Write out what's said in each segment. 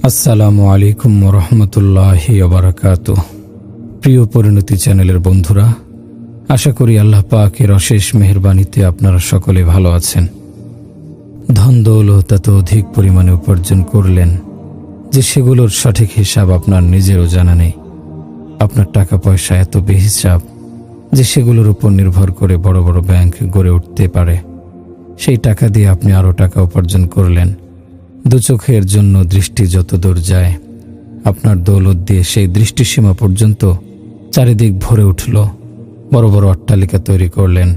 আসসালামু আলাইকুম রহমতুল্লাহি ওবারাকাতুহ। প্রিয় পরিণতি চ্যানেলের বন্ধুরা, আশা করি আল্লাহ পাকের অশেষ মেহেরবানিতে আপনারা সকলে ভালো আছেন। ধন দৌলত এত অধিক পরিমাণে উপার্জন করলেন যে সেগুলোর সঠিক হিসাব আপনার নিজেরও জানা নেই। আপনার টাকা পয়সা এত বেহিসাব যে সেগুলোর উপর নির্ভর করে বড় বড় ব্যাংক গড়ে উঠতে পারে। সেই টাকা দিয়ে আপনি আরও টাকা উপার্জন করলেন। দু চোখের জন্য দৃষ্টি যত দূর যায়, আপনার দৌলত দিয়ে সেই দৃষ্টিসীমা পর্যন্ত চারিদিক ভরে উঠল। বড় বড় অট্টালিকা তৈরি করলেন,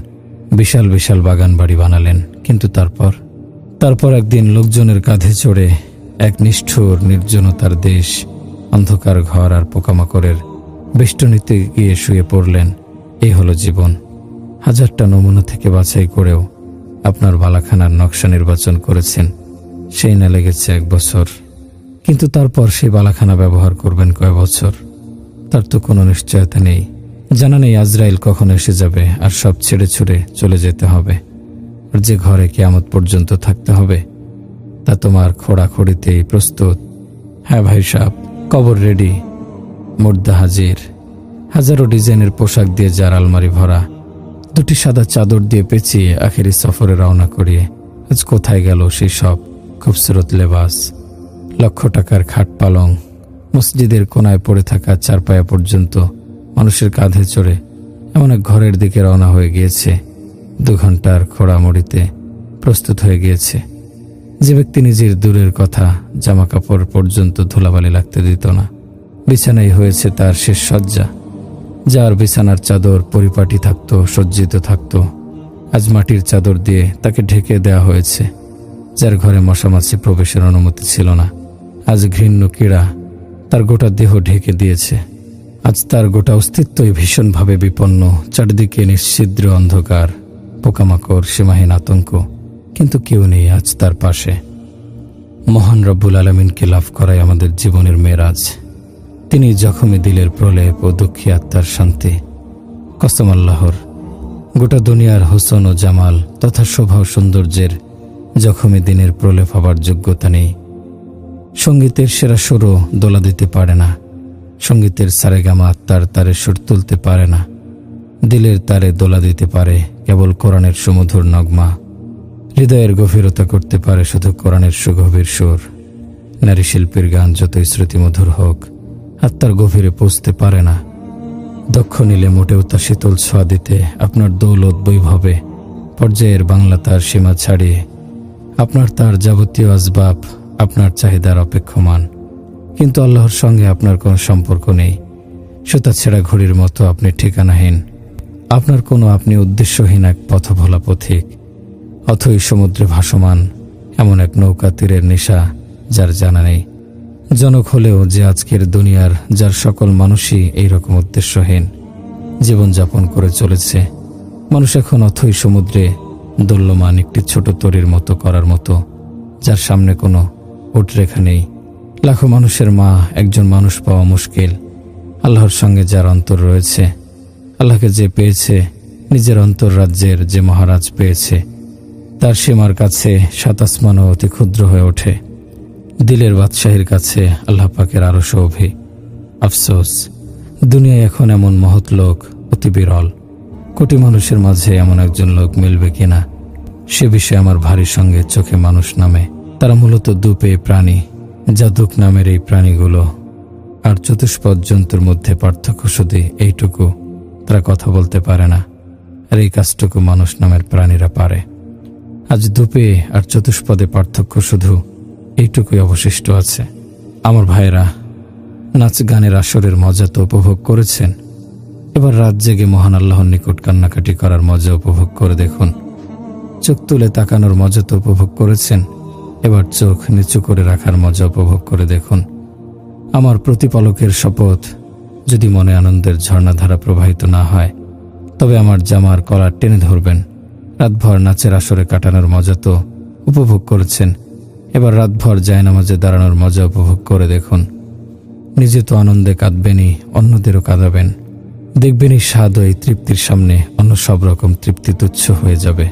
বিশাল বিশাল বাগান বাড়ি বানালেন। কিন্তু তারপর একদিন লোকজনের কাঁধে চড়ে এক নিষ্ঠুর নির্জনতার দেশ, অন্ধকার ঘর আর পোকামাকড়ের বেষ্টনীতে গিয়ে শুয়ে পড়লেন। এই হলো জীবন। হাজারটা নমুনা থেকে বাছাই করেও আপনার বালাখানার নকশা নির্বাচন করেছেন, সেই না লেগেছে 1 বছর। কিন্তু তারপর সেই বালাখানা ব্যবহার করবেন কয় বছর, তার তো কোনো নিশ্চয়তা নেই। জানা নেই আজরাইল কখন এসে যাবে আর সব ছেড়ে ছুড়ে চলে যেতে হবে। আর যে ঘরে কিয়ামত পর্যন্ত থাকতে হবে তা তোমার খোড়াখড়িতেই প্রস্তুত। হ্যাঁ ভাই সাহেব, কবর রেডি, মুর্দা হাজির। হাজারো ডিজাইনের পোশাক দিয়ে যার আলমারি ভরা, 2টি সাদা চাদর দিয়ে পেঁচিয়ে আখেরি সফরে রওনা করিয়ে আজ কোথায় গেল সেই সব খুবসুরত লেবাস? লক্ষ টাকার খাট পালং, মসজিদের কোনায় পড়ে থাকা চারপায়া পর্যন্ত মানুষের কাঁধে চড়ে এমন এক ঘরের দিকে রওনা হয়ে গিয়েছে। 2 ঘন্টার খোড়ামড়িতে প্রস্তুত হয়ে গিয়েছে। যে ব্যক্তি নিজের দূরের কথা জামা কাপড় পর্যন্ত ধুলাবালি লাগতে দিত না, বিছানাই হয়েছে তার শেষ শয্যা। যার বিছানার চাদর পরিপাটি থাকত, সজ্জিত থাকত, আজ মাটির চাদর দিয়ে তাকে ঢেকে দেওয়া হয়েছে। যার ঘরে মশামাছি প্রবেশের অনুমতি ছিল না, আজ ঘৃণ্য কীড়া তার গোটা দেহ ঢেকে দিয়েছে। আজ তার গোটা অস্তিত্বই ভীষণভাবে বিপন্ন। চারদিকে নিশ্ছিদ্র অন্ধকার, পোকামাকড়, সীমাহীন আতঙ্ক, কিন্তু কেউ নেই আজ তার পাশে। মহান রব্বুল আলামিনকে লাভ করাই আমাদের জীবনের মেরাজ। তিনি জখমে দিলের প্রলেপ ও দুঃখী আত্মার শান্তি। কসম আল্লাহর, গোটা দুনিয়ার হোসন ও জামাল তথা শোভা ও সৌন্দর্যের জখমে দিনের প্রলেপ হবার যোগ্যতা নেই। সঙ্গীতের সেরা সুরও দোলা দিতে পারে না, সঙ্গীতের সারেগামা আত্মার তারে সুর তুলতে পারে না। দিলের তারে দোলা দিতে পারে কেবল কোরআনের সুমধুর নগমা। হৃদয়ের গভীরতা করতে পারে শুধু কোরআনের সুগভীর সুর। নারী শিল্পীর গান যতই শ্রুতিমধুর হোক, আত্মার গভীরে পৌঁছতে পারে না। দক্ষ নিলে মোটেও তা শীতল ছোঁয়া দিতে আপনার দৌলত বৈভবে পর্যায়ের বাংলা তার সীমা ছাড়িয়ে আপনার তার যাবতীয় আসবাব আপনার চাহিদার অপেক্ষমান। কিন্তু আল্লাহর সঙ্গে আপনার কোনো সম্পর্ক নেই। সুতা ছেঁড়া ঘড়ির মতো আপনি ঠিকানাহীন। আপনার কোনো আপনি উদ্দেশ্যহীন এক পথভোলা পথিক, অথই সমুদ্রে ভাসমান এমন এক নৌকা তীরের নেশা যার জানা নেই। জনক হলেও যে আজকের দুনিয়ার যার সকল মানুষই এইরকম উদ্দেশ্যহীন জীবনযাপন করে চলেছে। মানুষ এখন অথই সমুদ্রে দোল্যমান একটি ছোট তরীর মতো করার মতো, যার সামনে কোনো উটরেখা নেই। লাখো মানুষের মা একজন মানুষ পাওয়া মুশকিল। আল্লাহর সঙ্গে যার অন্তর রয়েছে, আল্লাহকে যে পেয়েছে, নিজের অন্তর রাজ্যের যে মহারাজ পেয়েছে, তার সীমার কাছে 7 আসমানও অতি ক্ষুদ্র হয়ে ওঠে। দিলের বাদশাহীর কাছে আল্লাহ পাকের আরো সৌভি। আফসোস, দুনিয়ায় এখন এমন মহৎ লোক অতি বিরল। কোটি মানুষের মাঝে এমন একজন লোক মিলবে কিনা সে বিষয়ে আমার ভারী সঙ্গে চোখে মানুষ নামে। তারা মূলত দুপেয়ে প্রাণী। জাদুক নামের এই প্রাণীগুলো আর চতুষ্পদ জন্তুর মধ্যে পার্থক্য শুধু এইটুকু, তারা কথা বলতে পারে না। আর এই কাজটুকু মানুষ নামের প্রাণীরা পারে। আজ দুপে আর চতুষ্পদে পার্থক্য শুধু এইটুকুই অবশিষ্ট আছে। আমার ভাইয়েরা, নাচ গানের আসরের মজা তো উপভোগ করেছেন, এবার রাত জেগে মহান আল্লাহর নিকট কান্নাকাটি করার মজা উপভোগ করে দেখুন। চোখ তুলে তাকানোর মজা তো উপভোগ করেছেন, এবার চোখ নিচু করে রাখার মজা উপভোগ করে দেখুন। আমার প্রতিপালকের শপথ, যদি মনে আনন্দের ঝর্ণাধারা প্রবাহিত না হয় তবে আমার জামার কলার টেনে ধরবেন। রাতভর নাচের আসরে কাটানোর মজা তো উপভোগ করেছেন, এবার রাতভর জায়নামাজে দাঁড়ানোর মজা উপভোগ করে দেখুন। নিজে তো আনন্দে কাঁদবেনই, অন্যদেরও কাঁদাবেন। দেখবেনই স্বাদ ও এই তৃপ্তির সামনে অন্য সব রকম তৃপ্তি তুচ্ছ হয়ে যাবে।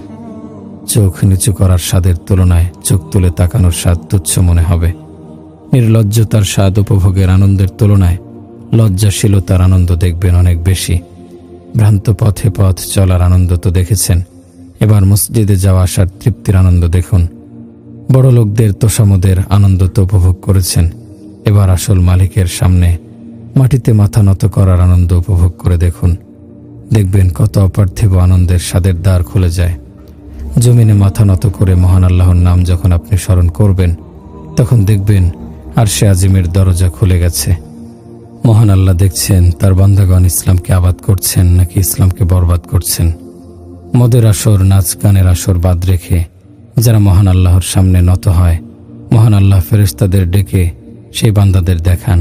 চোখ নিচু করার স্বাদের তুলনায় চোখ তুলে তাকানোর স্বাদ তুচ্ছ মনে হবে। নির্লজ্জতার স্বাদ উপভোগের আনন্দের তুলনায় লজ্জাশীলতার আনন্দ দেখবেন অনেক বেশি। ভ্রান্ত পথে পথ চলার আনন্দ তো দেখেছেন, এবার মসজিদে যাওয়া আসার তৃপ্তির আনন্দ দেখুন। বড় লোকদের তোষামোদের আনন্দ তো উপভোগ করেছেন, এবার আসল মালিকের সামনে মাটিতে মাথা নত করার আনন্দ উপভোগ করে দেখুন। দেখবেন কত অপার্থিব আনন্দের স্বাদের দ্বার খুলে যায়। জমিনে মাথা নত করে মহান আল্লাহর নাম যখন আপনি স্মরণ করবেন, তখন দেখবেন আরশে আজিমের দরজা খুলে গেছে। মহান আল্লাহ দেখছেন তার বান্দাগণ ইসলামকে আবাদ করছেন নাকি ইসলামকে বরবাদ করছেন। মদের আসর, নাচ গানের আসর বাদ রেখে যারা মহান আল্লাহর সামনে নত হয়, মহান আল্লাহ ফেরেশতাদের ডেকে সেই বান্দাদের দেখান।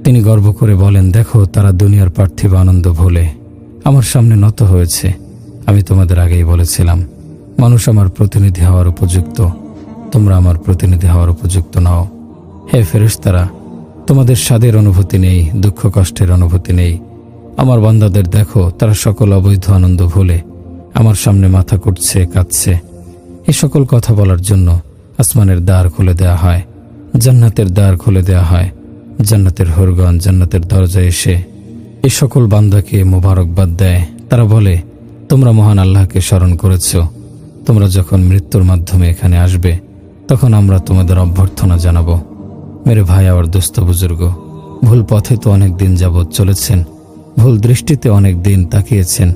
তিনি গর্ব করে বলেন, দেখো তারা দুনিয়ার পার্থিব আনন্দ ভুলে আমার সামনে নত হয়েছে। আমি তোমাদের আগেই বলেছিলাম, মানুষ আমার প্রতিনিধি হওয়ার উপযুক্ত, তোমরা আমার প্রতিনিধি হওয়ার উপযুক্ত নাও। হে ফেরেশতারা, তোমাদের স্বাদের অনুভূতি নেই, দুঃখ কষ্টের অনুভূতি নেই। আমার বান্দাদের দেখো, তারা সকল অবৈধ আনন্দ ভুলে আমার সামনে মাথা কুটছে, কাঁদছে। এই সকল কথা বলার জন্য আসমানের দ্বার খুলে দেয়া হয়, জান্নাতের দ্বার খুলে দেয়া হয়। জান্নাতের হুরগণ জান্নাতের দরজায় এসে এই সকল বান্দাকে মোবারকবাদ দেয়। তারা বলে, তোমরা মহান আল্লাহকে স্মরণ করেছ, তোমরা যখন মৃত্যুর মাধ্যমে এখানে আসবে তখন আমরা তোমাদের অভ্যর্থনা জানাবো। মেরে ভাই আর দোস্ত বুজুর্গ, ভুল পথে তো অনেক দিন যাবৎ চলেছেন, ভুল দৃষ্টিতে অনেক দিন তাকিয়েছেন,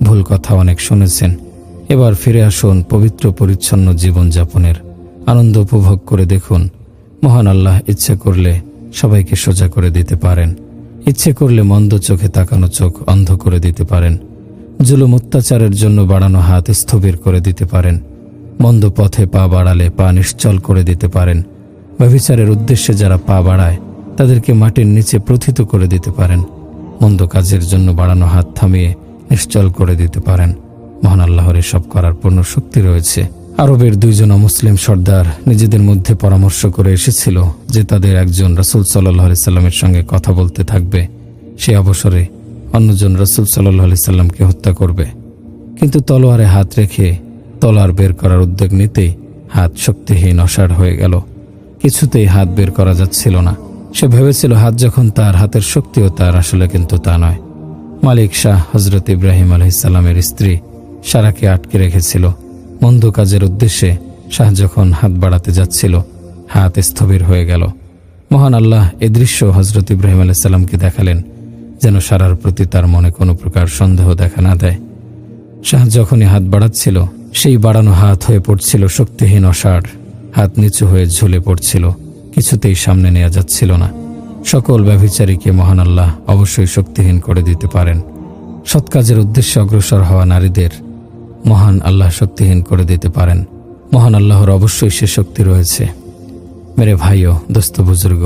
ভুল কথা অনেক শুনেছেন। এবার ফিরে আসুন পবিত্র পরিচ্ছন্ন জীবনযাপনের আনন্দ উপভোগ করে দেখুন। মহান আল্লাহ ইচ্ছে করলে সবাইকে সোজা করে দিতে পারেন, ইচ্ছে করলে মন্দ চোখে তাকানো চোখ অন্ধ করে দিতে পারেন, জুলুম অত্যাচারের জন্য বাড়ানো হাত স্থবির করে দিতে পারেন, মন্দ পথে পা বাড়ালে পা নিশ্চল করে দিতে পারেন, ব্যভিচারের উদ্দেশ্যে যারা পা বাড়ায় তাদেরকে মাটির নিচে প্রথিত করে দিতে পারেন, মন্দ কাজের জন্য বাড়ানো হাত থামিয়ে নিশ্চল করে দিতে পারেন। মহান আল্লাহর এসব করার পূর্ণ শক্তি রয়েছে। আরবের দুইজন অমুসলিম সর্দার নিজেদের মধ্যে পরামর্শ করে এসেছিল যে তাদের একজন রাসূল সাল্লাল্লাহু আলাইহি সাল্লামের সঙ্গে কথা বলতে থাকবে, সে অবসরে অন্যজন রাসূল সাল্লাল্লাহু আলাইহি সাল্লামকে হত্যা করবে। কিন্তু তলোয়ারে হাত রেখে তলোয়ার বের করার উদ্যোগ নিতেই হাত শক্তিহীন, অসাড় হয়ে গেল। কিছুতেই হাত বের করা যাচ্ছিল না। সে ভেবেছিল হাত যখন তার, হাতের শক্তিও তার, আসলে কিন্তু তা নয়। মালিক শাহ হযরত ইব্রাহিম আলাইহিস সালামের স্ত্রী সারাকে আটকে রেখেছিল। মন্দ কাজের উদ্দেশ্যে শাহ যখন হাত বাড়াতে যাচ্ছিল, হাত স্থবির হয়ে গেল। মহান আল্লাহ এ দৃশ্য হযরত ইব্রাহিম আলাইহিস সালামকে দেখালেন, যেন সারার প্রতি তার মনে কোনো প্রকার সন্দেহ দেখা না দেয়। শাহ যখনই হাত বাড়াচ্ছিল, সেই বাড়ানো হাত হয়ে পড়ছিল শক্তিহীন, অসাড়। হাত নিচু হয়ে ঝুলে পড়ছিল, কিছুতেই সামনে নেওয়া যাচ্ছিল না। সকল ব্যভিচারীকে মহান আল্লাহ অবশ্যই শক্তিহীন করে দিতে পারেন। সৎ কাজের উদ্দেশ্যে অগ্রসর হওয়া নারীদের মহান আল্লাহ শক্তিহীন করে দিতে পারেন। মহান আল্লাহর অবশ্যই সে শক্তি রয়েছে। মেরে ভাইও, দোস্ত বুজুর্গ,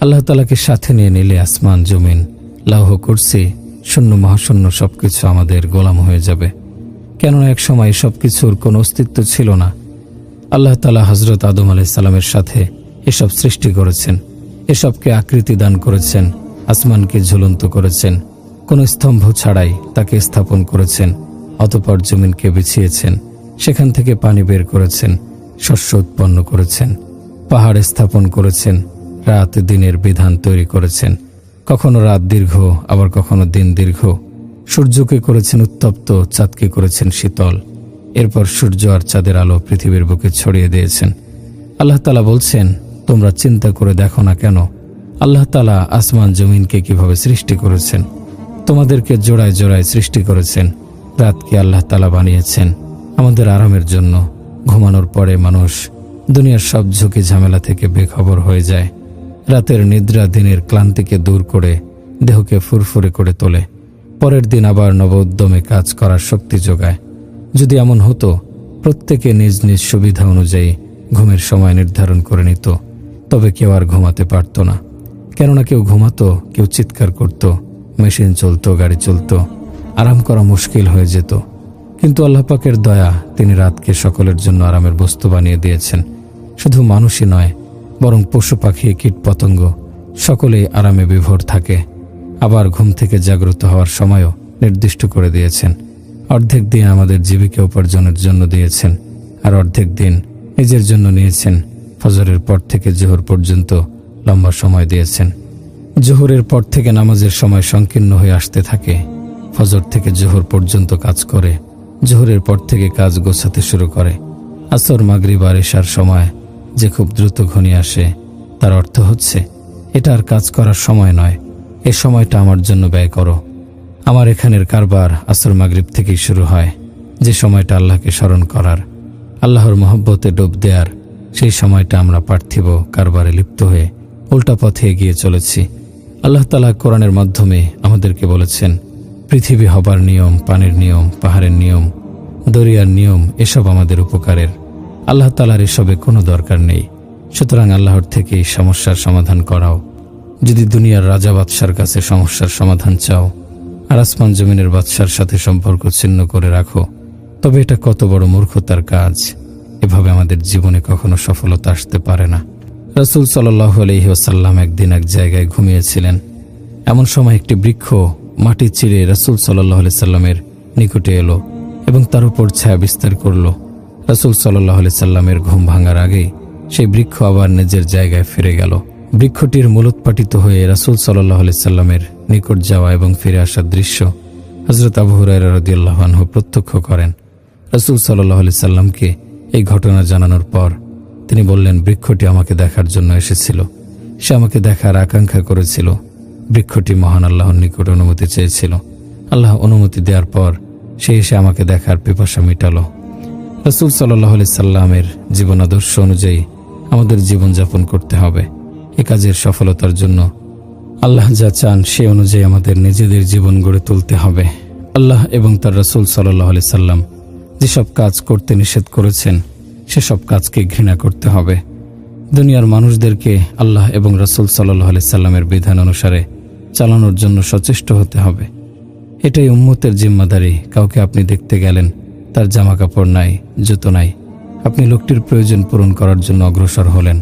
আল্লাহ তাআলাকে সাথে নিয়ে নিলে আসমান, জমিন, লৌহ, কুরসি, শূন্য মহাশূন্য সবকিছু আমাদের গোলাম হয়ে যাবে। কেননা এক সময় সবকিছুর কোনো অস্তিত্ব ছিল না। আল্লাহ তাআলা হযরত আদম আলাইহিস সালামের সাথে এসব সৃষ্টি করেছেন, এসবকে আকৃতি দান করেছেন, আসমানকে ঝুলন্ত করেছেন, কোনো স্তম্ভ ছাড়াই তাকে স্থাপন করেছেন। অতঃপর জমিনকে বিছিয়েছেন, সেখান থেকে পানি বের করেছেন, শস্য উৎপন্ন করেছেন, পাহাড় স্থাপন করেছেন, রাত দিনের বিধান তৈরি করেছেন। কখনো রাত দীর্ঘ, আবার কখনো দিন দীর্ঘ। সূর্যকে করেছেন উত্তপ্ত, চাঁদকে করেছেন শীতল। এরপর সূর্য আর চাঁদের আলো পৃথিবীর বুকে ছড়িয়ে দিয়েছেন। আল্লাহ তাআলা বলছেন, তোমরা চিন্তা করে দেখো না কেন আল্লাহ তাআলা আসমান জমিনকে কিভাবে সৃষ্টি করেছেন। তোমাদেরকে জোড়ায় জোড়ায় সৃষ্টি করেছেন। রাতকে আল্লাহ তাআলা বানিয়েছেন আমাদের আরামের জন্য। ঘুমানোর পরে মানুষ দুনিয়ার সব ঝুঁকি ঝামেলা থেকে বেখবর হয়ে যায়। রাতের নিদ্রা দিনের ক্লান্তিকে দূর করে দেহকে ফুরফুরে করে তোলে। পরের দিন আবার নব উদ্যমে কাজ করার শক্তি যোগায়। যদি এমন হতো প্রত্যেকে নিজ নিজ সুবিধা অনুযায়ী ঘুমের সময় নির্ধারণ করে নিত, তবে কেউ আর ঘুমাতে পারত না। কেননা কেউ ঘুমাতো, কেউ চিৎকার করত, মেশিন চলতো, গাড়ি চলতো, আরাম করা মুশকিল হয়ে যেত। কিন্তু আল্লাহ পাকের দয়া, তিনি রাতকে সকলের জন্য আরামের বস্তু বানিয়ে দিয়েছেন। শুধু মানুষই নয়, বরং পশু পাখি, কীট পতঙ্গ সকলেই আরামে বিভোর থাকে। আবার ঘুম থেকে জাগ্রত হওয়ার সময়ও নির্দিষ্ট করে দিয়েছেন। অর্ধেক দিন আমাদের জীবিকা উপার্জনের জন্য দিয়েছেন, আর অর্ধেক দিন নিজের জন্য নিয়েছেন। ফজরের পর থেকে জোহর পর্যন্ত লম্বা সময় দিয়েছেন। জোহরের পর থেকে নামাজের সময় সংকীর্ণ হয়ে আসতে থাকে। ফজর থেকে জোহর পর্যন্ত কাজ করে, জোহরের পর থেকে কাজ গোছাতে শুরু করে। আসর, মাগরিব আর এশার সময় যে খুব দ্রুত ঘনিয়ে আসে, তার অর্থ হচ্ছে এটা আর কাজ করার সময় নয়, এ সময়টা আমার জন্য ব্যয় করো। আমার এখানের কারবার আসর মাগরিব থেকেই শুরু হয়, যে সময়টা আল্লাহকে স্মরণ করার, আল্লাহর মহব্বতে ডুব দেয়ার। সেই সময়টা আমরা পার্থিব কারবারে লিপ্ত হয়ে উল্টা পথে এগিয়ে চলেছি। আল্লাহ তাআলা কোরআনের মাধ্যমে আমাদেরকে বলেছেন, পৃথিবী হবার নিয়ম, পানির নিয়ম, পাহাড়ের নিয়ম, দরিয়ার নিয়ম এসব আমাদের উপকারের। আল্লাহ তাআলার এসবে কোনো দরকার নেই। সুতরাং আল্লাহর থেকেই সমস্যার সমাধান করাও। যদি দুনিয়ার রাজা বাদশার কাছে সমস্যার সমাধান চাও আর আসমান জমিনের বাদশার সাথে সম্পর্ক ছিন্ন করে রাখো, তবে এটা কত বড় মূর্খতার কাজ। এভাবে আমাদের জীবনে কখনো সফলতা আসতে পারে না। রাসূল সাল্লাল্লাহু আলাইহি ওয়াসাল্লাম একদিন এক জায়গায় ঘুমিয়েছিলেন। এমন সময় একটি বৃক্ষ মাটি চিরে রাসূল সাল্লাল্লাহু আলাইহি সাল্লামের নিকটে এলো এবং তার উপর ছায়া বিস্তার করল। রাসূল সাল্লাল্লাহু আলাইহি সাল্লামের ঘুম ভাঙার আগেই সেই বৃক্ষ আবার নিজের জায়গায় ফিরে গেল। বৃক্ষটির মূলোৎপাটিত হয়ে রাসূল সাল্লাল্লাহু আলাইহি সাল্লামের নিকট যাওয়া এবং ফিরে আসার দৃশ্য হযরত আবু হুরায়রা রাদিয়াল্লাহু আনহু প্রত্যক্ষ করেন। রাসূল সাল্লাল্লাহু আলাইহি সাল্লামকে এই ঘটনা জানানোর পর তিনি বললেন, বৃক্ষটি আমাকে দেখার জন্য এসেছিল, সে আমাকে দেখার আকাঙ্ক্ষা করেছিল। বৃক্ষটি মহান আল্লাহর নিকট অনুমতি চেয়েছিল। আল্লাহ অনুমতি দেওয়ার পর সে এসে আমাকে দেখার পিপাসা মিটালো। রাসূল সাল্লাল্লাহু আলাইহি সাল্লামের জীবন আদর্শ অনুযায়ী আমাদের জীবনযাপন করতে হবে। এ কাজের সফলতার জন্য আল্লাহ যা চান সে অনুযায়ী আমাদের নিজেদের জীবন গড়ে তুলতে হবে। আল্লাহ এবং তার রাসূল সাল্লাল্লাহু আলাইহি সাল্লাম যেসব কাজ করতে নিষেধ করেছেন সেসব কাজকে ঘৃণা করতে হবে। দুনিয়ার মানুষদেরকে আল্লাহ এবং রাসূল সাল্লাল্লাহু আলাইহি সাল্লামের বিধান অনুসারে চালানোর জন্য সচেষ্ট হতে হবে। এটাই উম্মতের জিম্মাদারি। কাউকে আপনি দেখতে গেলেন, তার জামা কাপড় নাই, জুতো নাই, আপনি লোকটির প্রয়োজন পূরণ করার জন্য অগ্রসর হলেন।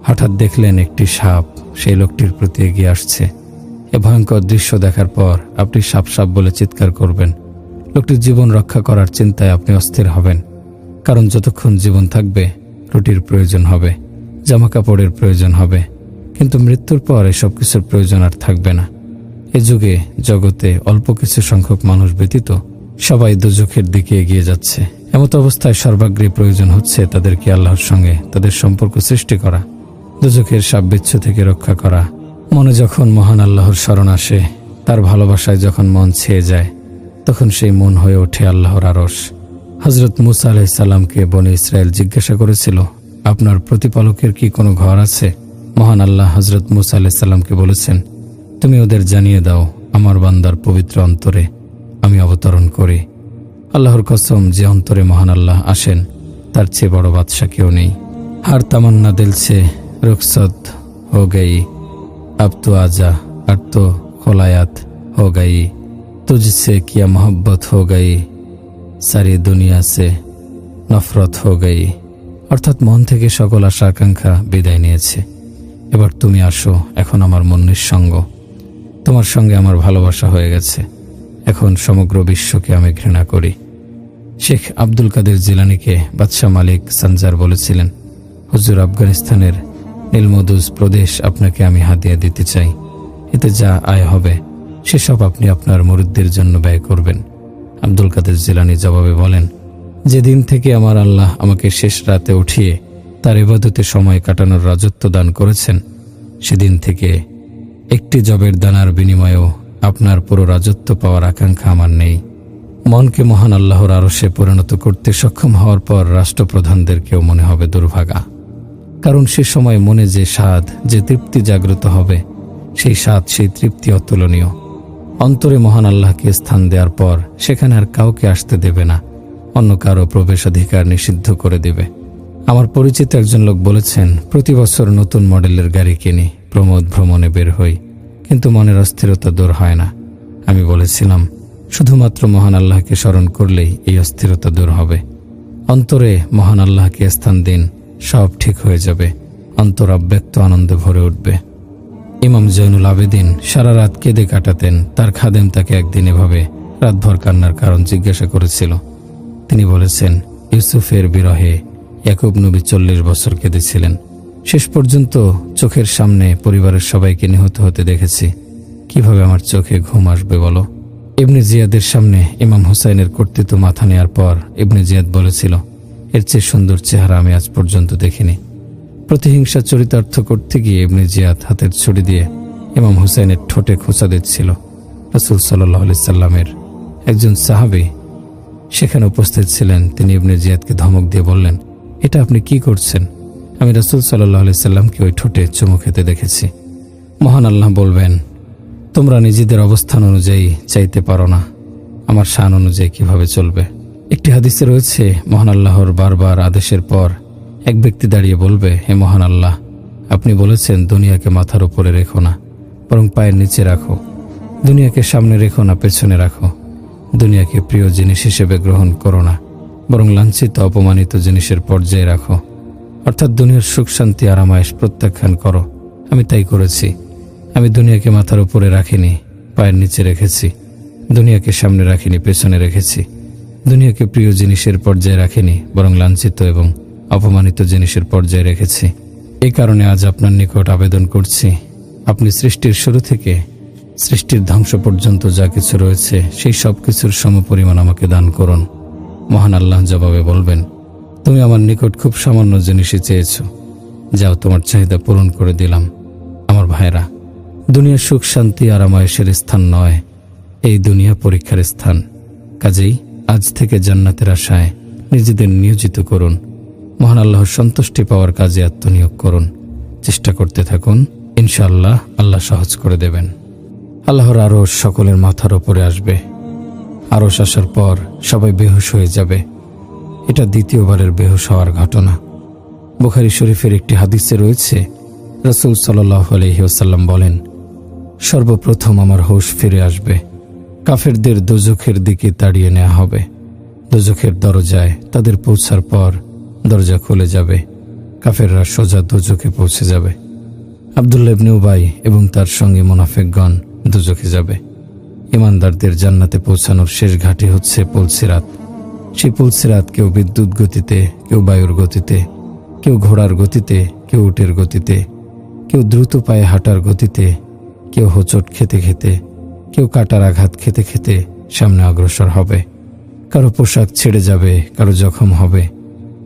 হঠাৎ দেখলেন একটি সাপ সেই লোকটির প্রতি এগিয়ে আসছে। এ ভয়ঙ্কর দৃশ্য দেখার পর আপনি সাপ সাপ বলে চিৎকার করবেন। লোকটির জীবন রক্ষা করার চিন্তায় আপনি অস্থির হবেন, কারণ যতক্ষণ জীবন থাকবে রুটির প্রয়োজন হবে, জামা কাপড়ের প্রয়োজন হবে, কিন্তু মৃত্যুর পর এসব কিছুর প্রয়োজন আর থাকবে না। এ যুগে জগতে অল্প কিছু সংখ্যক মানুষ ব্যতীত সবাই দোজখের দিকে এগিয়ে যাচ্ছে। এমত অবস্থায় সর্বাগ্রে প্রয়োজন হচ্ছে তাদেরকে আল্লাহর সঙ্গে তাদের সম্পর্ক সৃষ্টি করা, দোজখের সাপবিচ্ছু থেকে রক্ষা করা। মনে যখন মহান আল্লাহর স্মরণ আসে, তার ভালোবাসায় যখন মন ছেয়ে যায়, তখন সেই মন হয়ে ওঠে আল্লাহর আরশ। হযরত মূসা আলাইহিস সালামকে বনী ইসরাইল জিজ্ঞাসা করেছিল, আপনার প্রতিপালকের কি কোনো ঘর আছে? মহান আল্লাহ হযরত মূসা আলাইহিস সালামকে বলেছেন, তুমি ওদের জানিয়ে দাও, আমার বান্দার পবিত্র অন্তরে আমি অবতরণ করি। আল্লাহর কসম, যে অন্তরে মহান আল্লাহ আসেন তার চেয়ে বড় বাদশা কেউ নেই। হার তামান্না দিল সে রুখসত হো গই, अब तो आजा अब तो खलायात हो गई, तुझसे किया मोहब्बत हो गई, सारी दुनिया से नफरत हो गई। অর্থাৎ মন থেকে সকল আশা আকাঙ্ক্ষা বিদায় নিয়েছে। এবার তুমি আসো, এখন আমার মন নিঃসঙ্গ, তোমার সঙ্গে আমার ভালোবাসা হয়ে গেছে। এখন সমগ্র বিশ্বকে আমি ঘৃণা করি। শেখ আব্দুল কাদের জিলানীকে বাদশাহ মালিক সানজার বলেছিলেন, হুজুর, আফগানিস্তানের নীলমদুজ প্রদেশ আপনাকে আমি হাদিয়া দিতে চাই। এতে যা আয় হবে সেসব আপনি আপনার মুরিদদের জন্য ব্যয় করবেন। আব্দুল কাদের জিলানী জবাবে বলেন, যেদিন থেকে আমার আল্লাহ আমাকে শেষ রাতে উঠিয়ে তার ইবাদতে সময় কাটানোর রাজত্ব দান করেছেন, সেদিন থেকে একটি জবের দানার বিনিময়েও আপনার পুরো রাজত্ব পাওয়ার আকাঙ্ক্ষা আমার নেই। মনকে মহান আল্লাহর আরশে পরিণত করতে সক্ষম হওয়ার পর রাষ্ট্রপ্রধানদেরকেও মনে হবে দুর্ভাগা, কারণ সে সময় মনে যে স্বাদ, যে তৃপ্তি জাগ্রত হবে, সেই স্বাদ, সেই তৃপ্তি অতুলনীয়। অন্তরে মহান আল্লাহকে স্থান দেওয়ার পর সেখানে আর কাউকে আসতে দেবে না, অন্য কারো প্রবেশাধিকার নিষিদ্ধ করে দেবে। আমার পরিচিত একজন লোক বলেছেন, প্রতি বছর নতুন মডেলের গাড়ি কিনি, প্রমোদ ভ্রমণে বের হই, কিন্তু মনের অস্থিরতা দূর হয় না। আমি বলেছিলাম, শুধুমাত্র মহান আল্লাহকে স্মরণ করলেই এই অস্থিরতা দূর হবে। অন্তরে মহান আল্লাহকে স্থান দিন, সব ঠিক হয়ে যাবে, অন্তর অব্যক্ত আনন্দে ভরে উঠবে। ইমাম জৈনুল আবেদিন সারা রাত কেঁদে কাটাতেন। তার খাদেম তাকে একদিন এভাবে রাতভর কান্নার কারণ জিজ্ঞাসা করেছিল। তিনি বলেছেন, ইউসুফের বিরহে ইয়াকুব নবী 40 বছর কেঁদেছিলেন। শেষ পর্যন্ত চোখের সামনে পরিবারের সবাইকে নিহত হতে দেখেছি। কিভাবে আমার চোখে ঘুম আসবে বলো? ইবনে জিয়াদের সামনে ইমাম হুসাইনের কর্তৃত্ব মাথা নেওয়ার পর ইবনে জিয়াদ বলেছিল, এর চেয়ে সুন্দর চেহারা আমি আজ পর্যন্ত দেখিনি। প্রতিহিংসা চরিতার্থ করতে গিয়ে ইবনে জিয়াদ হাতের ছুরি দিয়ে ইমাম হুসাইনের ঠোঁটে খোঁচা দিচ্ছিল। রাসূল সাল্লাল্লাহু আলাইহি সাল্লামের একজন সাহাবী সেখানে উপস্থিত ছিলেন। তিনি ইবনে জিয়াদকে ধমক দিয়ে বললেন, এটা আপনি কি করছেন? আমি রাসূল সাল্লাল্লাহু আলাইহি সাল্লামকে ওই ঠোঁটে চুমু খেতে দেখেছি। মহান আল্লাহ বলবেন, তোমরা নিজেদের অবস্থান অনুযায়ী চাইতে পারো না, আমার শান অনুযায়ী কিভাবে চলবে? একটি হাদিসে রয়েছে, মহান আল্লাহর বারবার আদেশের পর এক ব্যক্তি দাঁড়িয়ে বলবে, হে মহান আল্লাহ, আপনি বলেছেন দুনিয়াকে মাথার উপরে রেখো না, বরং পায়ের নিচে রাখো। দুনিয়াকে সামনে রেখো না, পেছনে রাখো। দুনিয়াকে প্রিয় জিনিস হিসেবে গ্রহণ করো না, বরং লাঞ্ছিত অপমানিত জিনিসের পর্যায়ে রাখো। অর্থাৎ দুনিয়ার সুখ শান্তি আরামায়েশ প্রত্যাখ্যান করো। আমি তাই করেছি। আমি দুনিয়াকে মাথার উপরে রাখিনি, পায়ের নিচে রেখেছি। দুনিয়াকে সামনে রাখিনি, পেছনে রেখেছি। দুনিয়াকে প্রিয় জিনিসের পর্যায়ে রাখিনি, বরং লাঞ্ছিত এবং অপমানিত জিনিসের পর্যায়ে রেখেছি। এই কারণে আজ আপনার নিকট আবেদন করছি, আপনি সৃষ্টির শুরু থেকে সৃষ্টির ধ্বংস পর্যন্ত যা কিছু রয়েছে সেই সব কিছুর সমপরিমাণ আমাকে দান করুন। মহান আল্লাহ জবাবে বলবেন, তুমি আমার নিকট খুব সামান্য জিনিসই চেয়েছ, যাও তোমার চাহিদা পূরণ করে দিলাম। আমার ভাইরা, দুনিয়ার সুখ শান্তি আরামায়েশের স্থান নয়, এই দুনিয়া পরীক্ষার স্থান। কাজেই আজ থেকে জান্নাতের আশায় নিজেদের নিয়োজিত করুন। মহান আল্লাহর সন্তুষ্টি পাওয়ার কাজে আত্মনিয়োগ করুন। চেষ্টা করতে থাকুন, ইনশাআল্লাহ আল্লাহ সহজ করে দেবেন। আল্লাহর আরশ সকলের মাথার উপরে আসবে। আরশ আসার পর সবাই বেহুশ হয়ে যাবে। এটা দ্বিতীয়বারের বেহুশ হওয়ার ঘটনা। বুখারী শরীফের একটি হাদিসে রয়েছে, রাসূল সাল্লাল্লাহু আলাইহি ওয়াসাল্লাম বলেন, সর্বপ্রথম আমার হুঁশ ফিরে আসবে। কাফেরদের দোজখের দিকে তাড়িয়ে নেওয়া হবে। দোজখের দরজায় তাদের পৌঁছার পর দরজা খুলে যাবে। কাফেররা সোজা দোজখে পৌঁছে যাবে। আব্দুল্লাহ ইবনে উবাই এবং তার সঙ্গে মুনাফিকগণ দোজখে যাবে। ইমানদারদের জান্নাতে পৌঁছানোর শেষ ঘাঁটি হচ্ছে পুলসিরাত। সেই পুলসিরাত কেউ বিদ্যুৎ গতিতে, কেউ বায়ুর গতিতে, কেউ ঘোড়ার গতিতে, কেউ উটের গতিতে, কেউ দ্রুত পায়ে হাঁটার গতিতে, কেউ হোঁচট খেতে খেতে, কেউ কাটার আঘাত খেতে খেতে সামনে অগ্রসর হবে। কারো পোশাক ছেড়ে যাবে, কারো জখম হবে,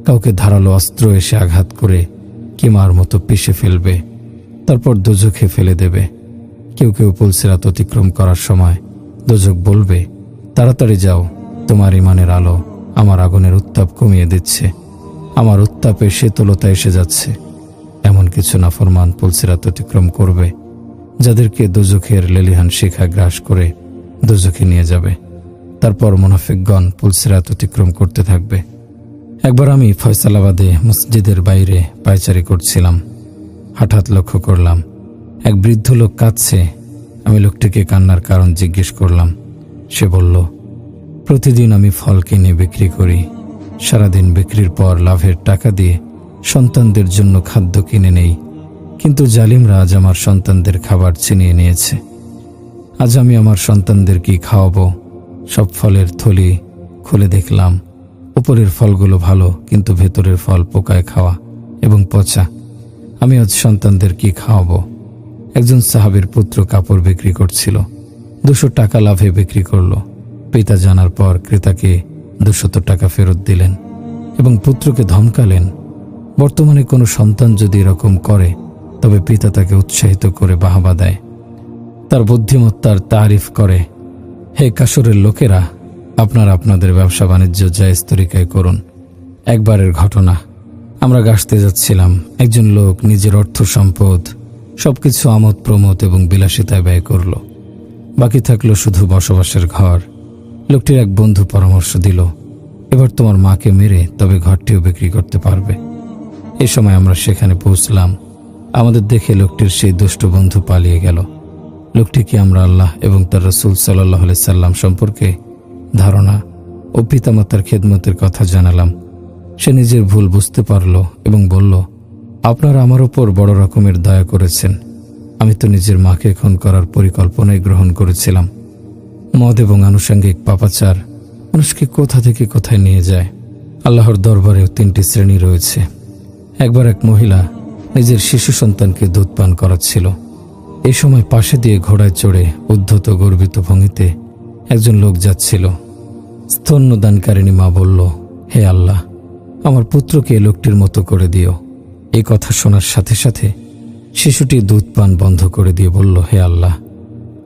কাউকে ধারালো অস্ত্র এসে আঘাত করে কিমার মতো পিষে ফেলবে, তারপর দোজখে ফেলে দেবে। কেউ কেউ পুলসিরাত অতিক্রম করার সময় দোজখ বলবে, তাড়াতাড়ি যাও, তোমার ইমানের আলো আমার আগুনের উত্তাপ কমিয়ে দিচ্ছে, আমার উত্তাপে শীতলতা এসে যাচ্ছে। এমন কিছু নাফরমান পুলসিরাত অতিক্রম করবে, যাদেরকে দোজখের লেলিহান শিখা গ্রাস করে দোজখে নিয়ে যাবে। তারপর মুনাফিকগণ পুলসিরাত অতিক্রম করতে থাকবে। একবার আমি ফয়সালাবাদে মসজিদের বাইরে পায়চারি করছিলাম। হঠাৎ লক্ষ্য করলাম এক বৃদ্ধ লোক কাঁদছে। আমি লোকটিকে কান্নার কারণ জিজ্ঞেস করলাম। সে বলল, প্রতিদিন আমি ফল কিনে বিক্রি করি। সারাদিন বিক্রির পর লাভের টাকা দিয়ে সন্তানদের জন্য খাদ্য কিনে নেই, কিন্তু জালিমরা আজ আমার সন্তানদের খাবার ছিনিয়ে নিয়েছে। আজ আমি আমার সন্তানদের কি খাওয়াবো? সব ফলের থলি খুলে দেখলাম উপরের ফলগুলো ভালো, কিন্তু ভেতরের ফল পোকায় খাওয়া এবং পচা। আমি আজ সন্তানদের কি খাওয়াবো? একজন সাহাবীর পুত্র কাপড় বিক্রি করছিল, 200 টাকা লাভে বিক্রি করলো। পিতা জানার পর ক্রেতাকে 200 টাকা ফেরত দিলেন এবং পুত্রকে ধমকালেন, বর্তমানে কোনো সন্তান যদি এরকম করে তবে পিতা তাকে উৎসাহিত করে বাহবা দেয়, তার বুদ্ধিমত্তার তারিফ করে। হে কাসরের লোকেরা, আপনারা আপনাদের ব্যবসা বাণিজ্য জায়েজ তরিকায় করুন। একবারের ঘটনা, আমরা গাছতে যাচ্ছিলাম। একজন লোক নিজের অর্থ সম্পদ সবকিছু আমোদ প্রমোদ এবং বিলাসিতায় ব্যয় করল। বাকি থাকলো শুধু বসবাসের ঘর। লোকটির এক বন্ধু পরামর্শ দিল, এবার তোমার মাকে মেরে তবে ঘরটিও বিক্রি করতে পারবে। এই সময় আমরা সেখানে পৌঁছলাম। আমাদের দেখে লোকটির সেই দুষ্ট বন্ধু পালিয়ে গেল। লোকটিকে আমরা আল্লাহ এবং তার রাসূল সাল্লাল্লাহু আলাইহি সাল্লাম সম্পর্কে ধারণা ও পিতামাতার খেদমতের কথা জানালাম। সে নিজের ভুল বুঝতে পারল এবং বলল, আপনারা আমার উপর বড় রকমের দয়া করেছেন। আমি তো নিজের মাকে খুন করার পরিকল্পনাই গ্রহণ করেছিলাম। মদ এবং আনুষঙ্গিক পাপাচার মানুষকে কোথা থেকে কোথায় নিয়ে যায়। আল্লাহর দরবারেও 3টি শ্রেণী রয়েছে। একবার এক মহিলা নিজের শিশু সন্তানকে দুধ পান করাচ্ছিল। এই সময় পাশে দিয়ে ঘোড়ায় চড়ে উদ্ধত গর্বিত ভঙ্গিতে একজন লোক যাচ্ছিল। স্তন্যদানকারিণী মা বলল, হে আল্লাহ, আমার পুত্রকে এ লোকটির মতো করে দিও। এই কথা শোনার সাথে সাথে শিশুটি দুধ পান বন্ধ করে দিয়ে বলল, হে আল্লাহ,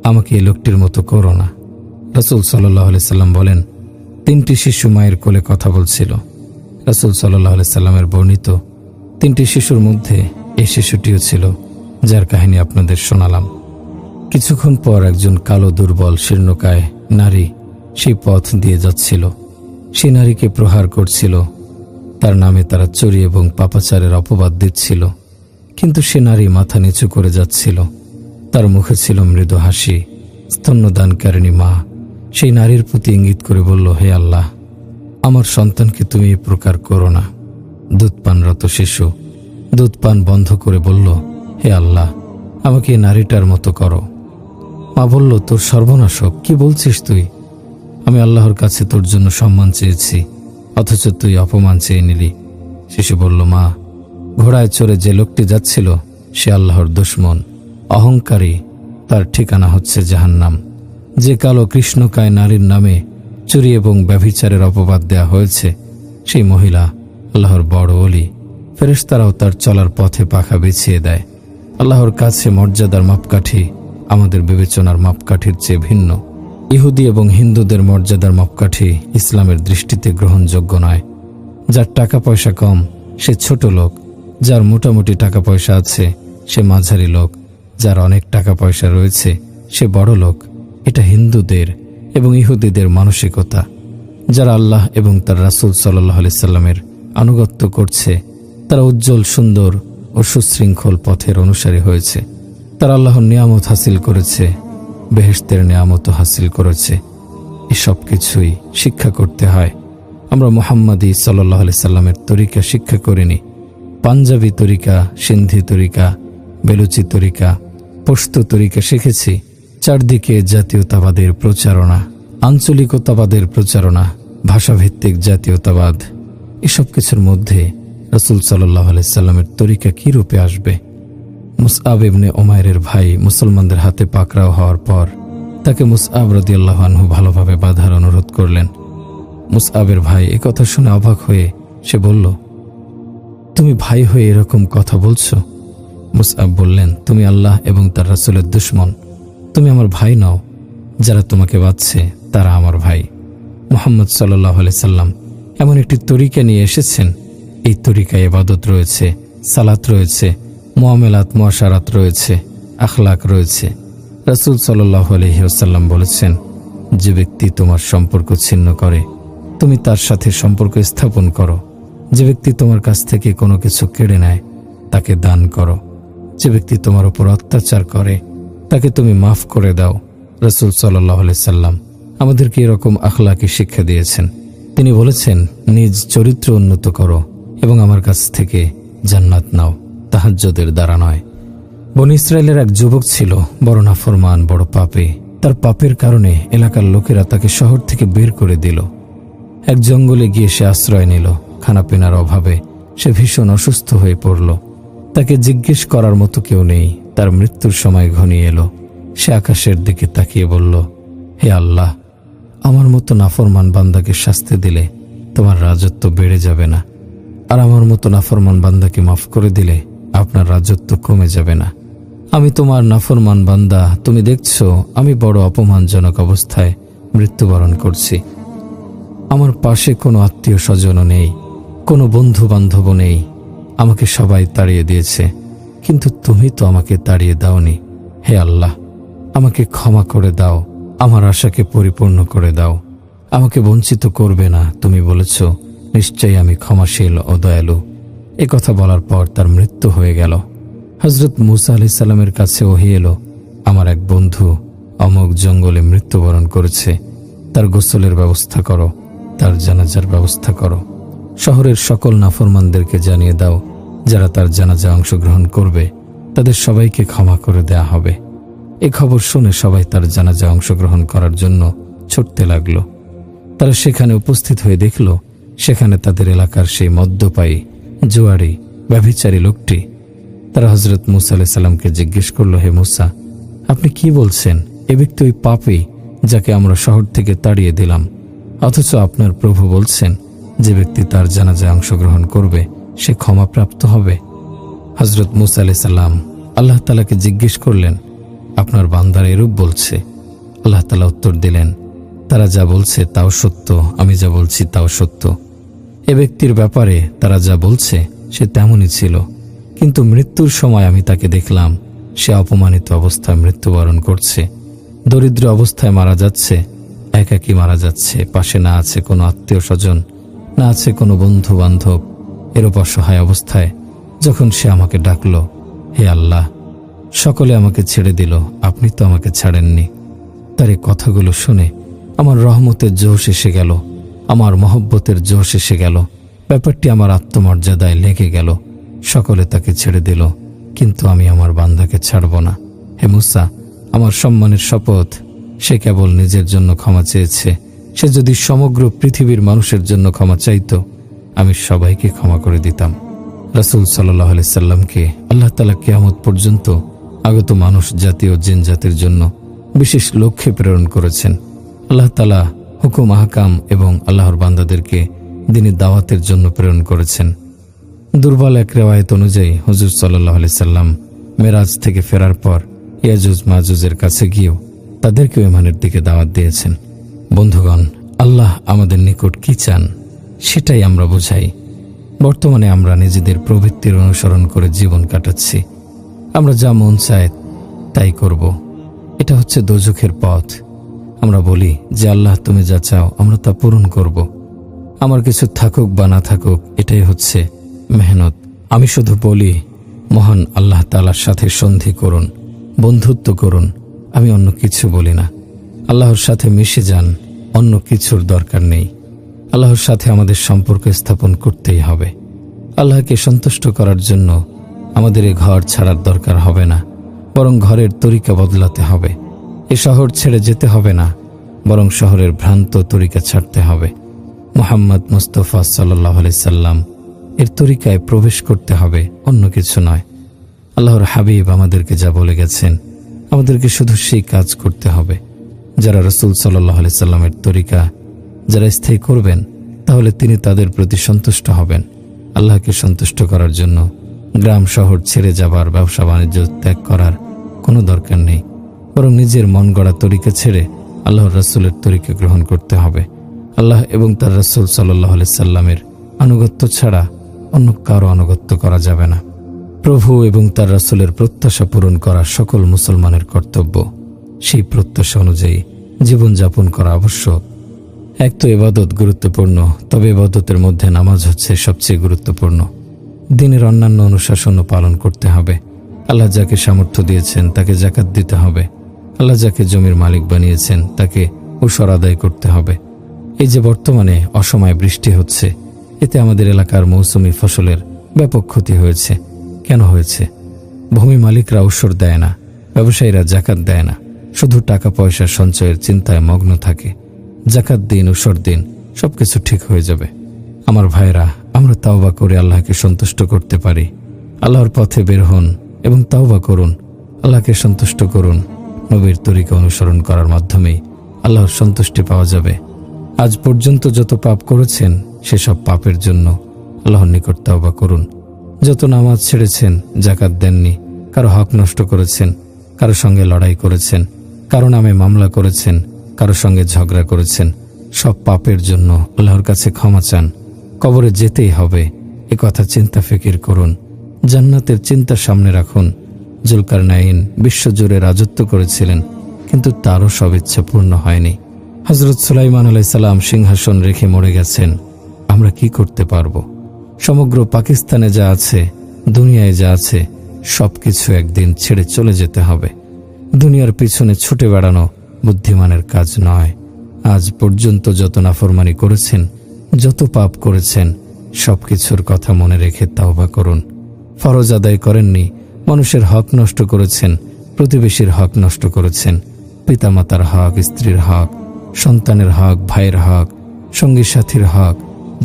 আমাকে এই লোকটির মতো করো না। রাসূল সাল্লাল্লাহু আলাইহি সাল্লাম বলেন, 3টি শিশু মায়ের কোলে কথা বলছিল। রাসূল সাল্লাল্লাহু আলাইহি সাল্লামের বর্ণিত 3টি শিশুর মধ্যে এই শিশুটিও ছিল, যার কাহিনী আপনাদের শোনালাম। কিছুক্ষণ পর একজন কালো দুর্বল শীর্ণকায় নারী সেই পথ দিয়ে যাচ্ছিল। সেই নারীকে প্রহার করছিল, তার নামে তারা চুরি এবং পাপাচারের অপবাদ দিচ্ছিল। কিন্তু সে নারী মাথা নিচু করে যাচ্ছিল, তার মুখে ছিল মৃদু হাসি। স্তন্যদানকারিণী মা সেই নারীর প্রতি ইঙ্গিত করে বলল, হে আল্লাহ, আমার সন্তানকে তুমি এই প্রকার করো না। দুধ পানরত শিশু দুধ পান বন্ধ করে বলল, হে আল্লাহ, আমাকে এই নারীটার মতো করো। মা বলল, তোর সর্বনাশ হোক, কি বলছিস তুই? আমি আল্লাহর কাছে তোর জন্য সম্মান চেয়েছি, অথচ তুই অপমান চেয়ে নিলি। শিশু বলল, মা, ঘোড়ায় চড়ে যে লোকটি যাচ্ছিল সে আল্লাহর দুশমন, অহংকারী, তার ঠিকানা হচ্ছে জাহান্নাম। যে কালো কৃষ্ণকায় নারীর নামে চুরি এবং ব্যভিচারের অপবাদ দেয়া হয়েছে, সেই মহিলা আল্লাহর বড় ওলি। ফেরেশতারাও তার চলার পথে পাখা বিছিয়ে দেয়। আল্লাহর কাছে মর্যাদার মাপকাঠি আমাদের বিবেচনার মাপকাঠির চেয়ে ভিন্ন। ইহুদি এবং হিন্দুদের মর্যাদার মাপকাঠি ইসলামের দৃষ্টিতে গ্রহণযোগ্য নয়। যার টাকা পয়সা কম সে ছোট লোক, যার মোটামুটি টাকা পয়সা আছে সে মাঝারি লোক, যার অনেক টাকা পয়সা রয়েছে সে বড় লোক। এটা হিন্দুদের এবং ইহুদিদের মানসিকতা। যারা আল্লাহ এবং তার রাসূল সাল্লাল্লাহু আলাইহি সাল্লামের আনুগত্য করছে তারা উজ্জ্বল, সুন্দর ও সুশৃঙ্খল পথের অনুসারী হয়েছে। তারা আল্লাহর নিয়ামত হাসিল করেছে, বেহেশতের নিয়ামত হাসিল করেছে। এসব কিছুই শিক্ষা করতে হয়। আমরা মুহাম্মাদি সাল্লাল্লাহু আলাইহি সাল্লামের তরিকা শিক্ষা করিনি। পাঞ্জাবি তরিকা, সিন্ধি তরিকা, বেলুচি তরিকা, পশতু তরিকা শিখেছি। চারদিকে জাতীয়তাবাদের প্রচারণা, আঞ্চলিকতাবাদের প্রচারণা, ভাষাভিত্তিক জাতীয়তাবাদ। এসব কিছুর মধ্যে রাসূল সাল্লাল্লাহু আলাইহি সাল্লামের তরিকা কি রূপে আসবে? মুসআব ইবনে উমাইরের ভাই মুসলমানদের হাতে পাকড়াও হওয়ার পর তাকে মুসআব রাদিয়াল্লাহু আনহু ভালোভাবে বাঁধার অনুরোধ করলেন। মুসআবের ভাই একথা শুনে অবাক হয়ে সে বলল, তুমি ভাই হয়ে এরকম কথা বলছো? মুসআব বললেন, তুমি আল্লাহ এবং তার রাসূলের দুশমন, তুমি আমার ভাই নও। যারা তোমাকে বাঁধছে তারা আমার ভাই। মুহাম্মদ সাল্লাল্লাহু আলাইহি সাল্লাম এমন একটি তরিকা নিয়ে এসেছেন, এই তরিকায় ইবাদত রয়েছে, সালাত রয়েছে, মুআমালাত মুআশারাত রয়েছে, আখলাক রয়েছে। রাসূল সাল্লাল্লাহু আলাইহি ওয়াসাল্লাম বলেছেন, যে ব্যক্তি তোমার সম্পর্ক ছিন্ন করে তুমি তার সাথে সম্পর্ক স্থাপন করো। যে ব্যক্তি তোমার কাছ থেকে কোনো কিছু কেড়ে নেয় তাকে দান করো। যে ব্যক্তি তোমার উপর অত্যাচার করে তাকে তুমি মাফ করে দাও। রাসূল সাল্লাল্লাহু আলাইহি সাল্লাম আমাদেরকে এরকম আখলাকি শিক্ষা দিয়েছেন। তিনি বলেছেন, নিজ চরিত্র উন্নত করো এবং আমার কাছ থেকে জান্নাত নাও, তাহাজ্জুদের দ্বারা নয়। বনী ইসরায়েলের এক যুবক ছিল, বড় নাফরমান, বড় পাপী। তার পাপের কারণে এলাকার লোকেরা তাকে শহর থেকে বের করে দিল। এক জঙ্গলে গিয়ে সে আশ্রয় নিল। খানাপিনার অভাবে সে ভীষণ অসুস্থ হয়ে পড়ল। তাকে জিজ্ঞেস করার মতো কেউ নেই। তার মৃত্যুর সময় ঘনিয়ে এলো। সে আকাশের দিকে তাকিয়ে বলল, হে আল্লাহ, আমার মতো নাফরমান বান্দাকে শাস্তি দিলে তোমার রাজত্ব বেড়ে যাবে না, আর আমার মতো নাফরমান বান্দাকে মাফ করে দিলে আপনার রাজত্ব কমে যাবে না। আমি তোমার নাফরমান বান্দা, তুমি দেখছো আমি বড় অপমানজনক অবস্থায় মৃত্যুবরণ করছি। আমার পাশে কোনো আত্মীয় স্বজনও নেই, কোনো বন্ধু বান্ধবও নেই। আমাকে সবাই তাড়িয়ে দিয়েছে, কিন্তু তুমি তো আমাকে তাড়িয়ে দাওনি। হে আল্লাহ, আমাকে ক্ষমা করে দাও, আমার আশাকে পরিপূর্ণ করে দাও। আমাকে বঞ্চিত করবে না, তুমি বলেছ, নিশ্চয়ই আমি ক্ষমাশীল ও দয়ালু। এ কথা বলার পর তার মৃত্যু হয়ে গেল। হযরত মূসা আলাইহিস সালামের কাছে ওহী এলো, আমার এক বন্ধু অমুক জঙ্গলে মৃত্যুবরণ করেছে, তার গোসলের ব্যবস্থা করো, তার জানাজার ব্যবস্থা করো। শহরের সকল নাফরমানদেরকে জানিয়ে দাও, যারা তার জানাজায় অংশগ্রহণ করবে তাদের সবাইকে ক্ষমা করে দেয়া হবে। এ খবর শুনে সবাই তার জানাজায় অংশগ্রহণ করার জন্য ছুটতে লাগল। তারা সেখানে উপস্থিত হয়ে দেখল, সেখানে তাদের এলাকার সেই মদ্যপায়ী, জুয়ারি, ব্যভিচারী লোকটি। তারা হযরত মূসা আলাইহিস সালামকে জিজ্ঞেস করল, হে মূসা, আপনি কি বলছেন? এ ব্যক্তি ওই পাপী যাকে আমরা শহর থেকে তাড়িয়ে দিলাম, অথচ আপনার প্রভু বলছেন যে ব্যক্তি তার জানাজায় অংশগ্রহণ করবে সে ক্ষমাপ্রাপ্ত হবে। হযরত মূসা আলাইহিস সালাম আল্লাহ তাআলাকে জিজ্ঞেস করলেন, আপনার বান্দার এরূপ বলছে? আল্লাহ তাআলা উত্তর দিলেন, তারা যা বলছে তাও সত্য, আমি যা বলছি তাও সত্য। এ ব্যক্তির ব্যাপারে তারা যা বলছে সে তেমনই ছিল, কিন্তু মৃত্যুর সময় আমি তাকে দেখলাম সে অপমানিত অবস্থায় মৃত্যুবরণ করছে, দরিদ্র অবস্থায় মারা যাচ্ছে, একাকী মারা যাচ্ছে, পাশে না আছে কোনো আত্মীয় স্বজন, না আছে কোনো বন্ধু বান্ধব। এরূপ অসহায় অবস্থায় যখন সে আমাকে ডাকল, হে আল্লাহ, সকলে আমাকে ছেড়ে দিল, আপনি তো আমাকে ছাড়েননি। তার এই কথাগুলো শুনে আমার রহমতের জোশ এসে গেল, আমার মহব্বতের জোশ এসে গেল। ব্যাপারটি আমার আত্মমর্যাদায় লেগে গেল। সকলে তাকে ছেড়ে দিল, কিন্তু আমি আমার বান্দাকে ছাড়ব না। হে মূসা, আমার সম্মানের শপথ, সে কেবল নিজের জন্য ক্ষমা চেয়েছে। সে যদি সমগ্র পৃথিবীর মানুষের জন্য ক্ষমা চাইত, আমি সবাইকে ক্ষমা করে দিতাম। রাসূল সাল্লাল্লাহু আলাইহি সাল্লামকে আল্লাহ তাআলা কিয়ামত পর্যন্ত আগত মানুষ জাতি ও জিন জাতির জন্য বিশেষ লক্ষ্যে প্রেরণ করেছেন। আল্লাহ তাআলা হুকুম আহকাম এবং আল্লাহর বান্দাদেরকে দ্বীনি দাওয়াতের জন্য প্রেরণ করেছেন। দুর্বল এক রিওয়ায়াত অনুযায়ী হুজুর সাল্লাল্লাহু আলাইহি সাল্লাম মেরাজ থেকে ফেরার পর ইয়াজুজ মাজুজের কাছে গিয়েও তাদেরকে ঈমানের দিকে দাওয়াত দিয়েছেন। বন্ধুগণ, আল্লাহ আমাদের নিকট কি চান সেটাই আমরা বোঝাই। বর্তমানে আমরা নিজেদের প্রবৃত্তির অনুসরণ করে জীবন কাটাচ্ছি। আমরা যা মন চায় তাই করব। এটা হচ্ছে দোজখের পথ। আমরা বলি যে আল্লাহ তুমি যা চাও আমরা তা পূরণ করব। আমার কিছু থাকুক বা না থাকুক, এটাই হচ্ছে মেহনত। আমি শুধু বলি, মহান আল্লাহ তাআলার সাথে সন্ধি করুন, বন্ধুত্ব করুন। আমি অন্য কিছু বলি না। আল্লাহর সাথে মিশে যান, অন্য কিছুর দরকার নেই। আল্লাহর সাথে আমাদের সম্পর্ক স্থাপন করতেই হবে। আল্লাহকে সন্তুষ্ট করার জন্য আমাদের এ ঘর ছাড়ার দরকার হবে না, বরং ঘরের তরিকা বদলাতে হবে। এ শহর ছেড়ে যেতে হবে না, বরং শহরের ভ্রান্ত তরিকা ছাড়তে হবে। মুহাম্মদ মুস্তাফা সাল্লাল্লাহু আলাইহি সাল্লাম এর তরিকায় প্রবেশ করতে হবে, অন্য কিছু নয়। আল্লাহর হাবিব আমাদেরকে যা বলে গেছেন, আমাদেরকে শুধু সেই কাজ করতে হবে। যারা রাসূল সাল্লাল্লাহু আলাইহি সাল্লামের তরিকা যারা স্থায়ী করবেন, তাহলে তিনি তাদের প্রতি সন্তুষ্ট হবেন। আল্লাহকে সন্তুষ্ট করার জন্য গ্রাম শহর ছেড়ে যাবার, ব্যবসা বাণিজ্য ত্যাগ করার কোনো দরকার নেই, বরং নিজের মন গড়া তরিকা ছেড়ে আল্লাহর রাসূলের তরিকা গ্রহণ করতে হবে। আল্লাহ এবং তার রাসূল সাল্লাল্লাহু আলাইহি সাল্লামের আনুগত্য ছাড়া অন্য কারো আনুগত্য করা যাবে না। প্রভু এবং তার রাসূলের প্রত্যাশা পূরণ করা সকল মুসলমানের কর্তব্য। সেই প্রত্যাশা অনুযায়ী জীবনযাপন করা আবশ্যক। এক তো ইবাদত গুরুত্বপূর্ণ, তবে ইবাদতের মধ্যে নামাজ হচ্ছে সবচেয়ে গুরুত্বপূর্ণ। দিনের অন্যান্য অনুশাসনও পালন করতে হবে। আল্লাহ যাকে সামর্থ্য দিয়েছেন তাকে যাকাত দিতে হবে। আল্লাহ যাকে জমির মালিক বানিয়েছেন তাকে উশর আদায় করতে হবে। এই যে বর্তমানে অসময়ে বৃষ্টি হচ্ছে, এতে আমাদের এলাকার মৌসুমি ফসলের ব্যাপক ক্ষতি হয়েছে। কেন হয়েছে? ভূমি মালিকরা উশর দেয় না, ব্যবসায়ীরা যাকাত দেয় না, শুধু টাকা পয়সা সঞ্চয়ের চিন্তায় মগ্ন থাকে। যাকাত দিন, উশর দিন, সবকিছু ঠিক হয়ে যাবে। আমার ভাইরা, আমরা তাওবা করে আল্লাহকে সন্তুষ্ট করতে পারি। আল্লাহর পথে বের হন এবং তাওবা করুন, আল্লাহকে সন্তুষ্ট করুন। নবীর তরিকা অনুসরণ করার মাধ্যমেই আল্লাহর সন্তুষ্টি পাওয়া যাবে। আজ পর্যন্ত যত পাপ করেছেন সেসব পাপের জন্য আল্লাহর নিকট তাওবা করুন। যত নামাজ ছেড়েছেন, যাকাত দেননি, কারো হক নষ্ট করেছেন, কারো সঙ্গে লড়াই করেছেন, কারো নামে মামলা করেছেন, কারো সঙ্গে ঝগড়া করেছেন, সব পাপের জন্য আল্লাহর কাছে ক্ষমা চান। কবরে যেতেই হবে, এ কথা চিন্তা ফিকির করুন। জান্নাতের চিন্তা সামনে রাখুন। জুলকারনাইন বিশ্বজুড়ে রাজত্ব করেছিলেন, কিন্তু তারও সব ইচ্ছা পূর্ণ হয়নি। হযরত সুলাইমান আলাইহিস সালাম সিংহাসন রেখে মরে গেছেন। আমরা কি করতে পারব? সমগ্র পাকিস্তানে যা আছে, দুনিয়ায় যা আছে, সবকিছু একদিন ছেড়ে চলে যেতে হবে। দুনিয়ার পিছনে ছুটে বেড়ানো বুদ্ধিমানের কাজ নয়। আজ পর্যন্ত যত নাফরমানি করেছেন, যত পাপ করেছেন, সবকিছুর কথা মনে রেখে তাওবা করুন। ফরজ আদায় করেননি, মানুষের হক নষ্ট করেছেন, প্রতিবেশীর হক নষ্ট করেছেন, পিতামাতার হক, স্ত্রীর হক, সন্তানের হক, ভাইয়ের হক, সঙ্গী সাথীর হক,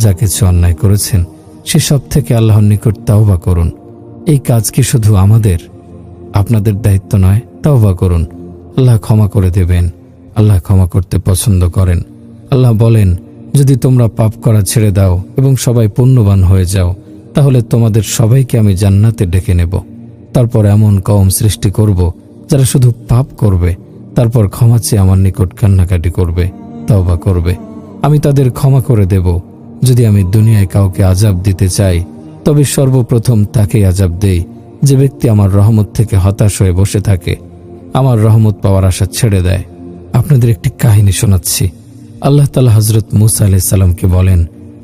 যা কিছু অন্যায় করেছেন সেসব থেকে আল্লাহর নিকট তাওবা করুন। এই কাজ কি শুধু আমাদের? আপনাদের দায়িত্ব নয়? তওবা করুন, আল্লাহ ক্ষমা করে দেবেন। আল্লাহ ক্ষমা করতে পছন্দ করেন। আল্লাহ বলেন, যদি তোমরা পাপ করা ছেড়ে দাও এবং সবাই পুণ্যবান হয়ে যাও, তাহলে তোমাদের সবাইকে আমি জান্নাতে ডেকে নেব। তারপর এমন কওম সৃষ্টি করব যারা শুধু পাপ করবে, তারপর ক্ষমা চেয়ে আমার নিকট কান্নাকাটি করবে, তওবা করবে। আমি তাদের ক্ষমা করে দেব। যদি আমি দুনিয়ায় কাউকে আযাব দিতে চাই, তবে সর্বপ্রথম তাকেই আযাব দেই যে ব্যক্তি আমার রহমত থেকে হতাশ হয়ে বসে থাকে, আমার রহমত পাওয়ার আশা ছেড়ে দেয়। আপনাদের একটি কাহিনী শোনাচ্ছি। আল্লাহ তাআলা হযরত মূসা আলাইহিস সালামকে বলেন,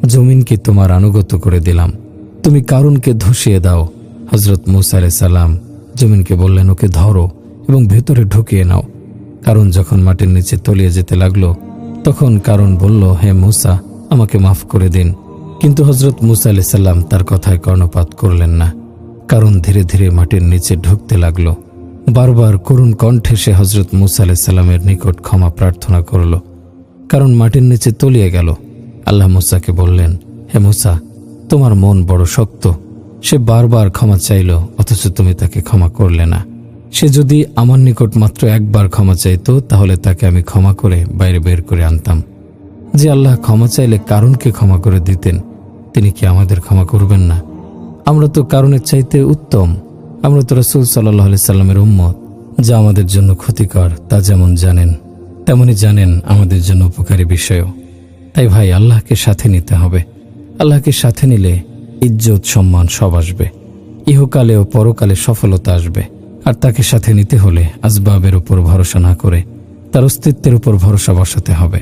জমিনকে তোমার আনুগত্য করে দিলাম, তুমি কারুনকে ধসিয়ে দাও। হযরত মূসা আলাইহিস সালাম জমিনকে বললেন, ওকে ধরো এবং ভেতরে ঢুকিয়ে নাও। কারুন যখন মাটির নিচে তলিয়ে যেতে লাগলো, তখন কারুন বলল, হে মূসা, আমাকে মাফ করে দিন। কিন্তু হযরত মূসা আলাইহিস সালাম তার কথায় কর্ণপাত করলেন না। কারুন ধীরে ধীরে মাটির নিচে ঢুকতে লাগলো। বারবার করুণ কণ্ঠে সে হযরত মূসা আলাইহিস সালামের নিকট ক্ষমা প্রার্থনা করল। কারণ মাটির নিচে তলিয়ে গেল। আল্লাহ মূসাকে বললেন, হে মূসা, তোমার মন বড় শক্ত। সে বারবার ক্ষমা চাইল, অথচ তুমি তাকে ক্ষমা করলে না। সে যদি আমার নিকট মাত্র একবার ক্ষমা চাইতো, তাহলে তাকে আমি ক্ষমা করে বাইরে বের করে আনতাম। যে আল্লাহ ক্ষমা চাইলে কারুনকে ক্ষমা করে দিতেন, তিনি কি আমাদের ক্ষমা করবেন না? আমরা তো কারুনের চাইতে উত্তম। আমরা তো রাসূল সাল্লাল্লাহু আলাইহি সাল্লামের উম্মত। যা আমাদের জন্য ক্ষতিকর তা যেমন জানেন, তেমনি জানেন আমাদের জন্য উপকারী বিষয়ও। তাই ভাই, আল্লাহকে সাথে নিতে হবে। আল্লাহকে সাথে নিলে ইজ্জত সম্মান সব আসবে, ইহকালে ও পরকালে সফলতা আসবে। আর তাকে সাথে নিতে হলে আসবাবের উপর ভরসা না করে তার অস্তিত্বের উপর ভরসা বসাতে হবে।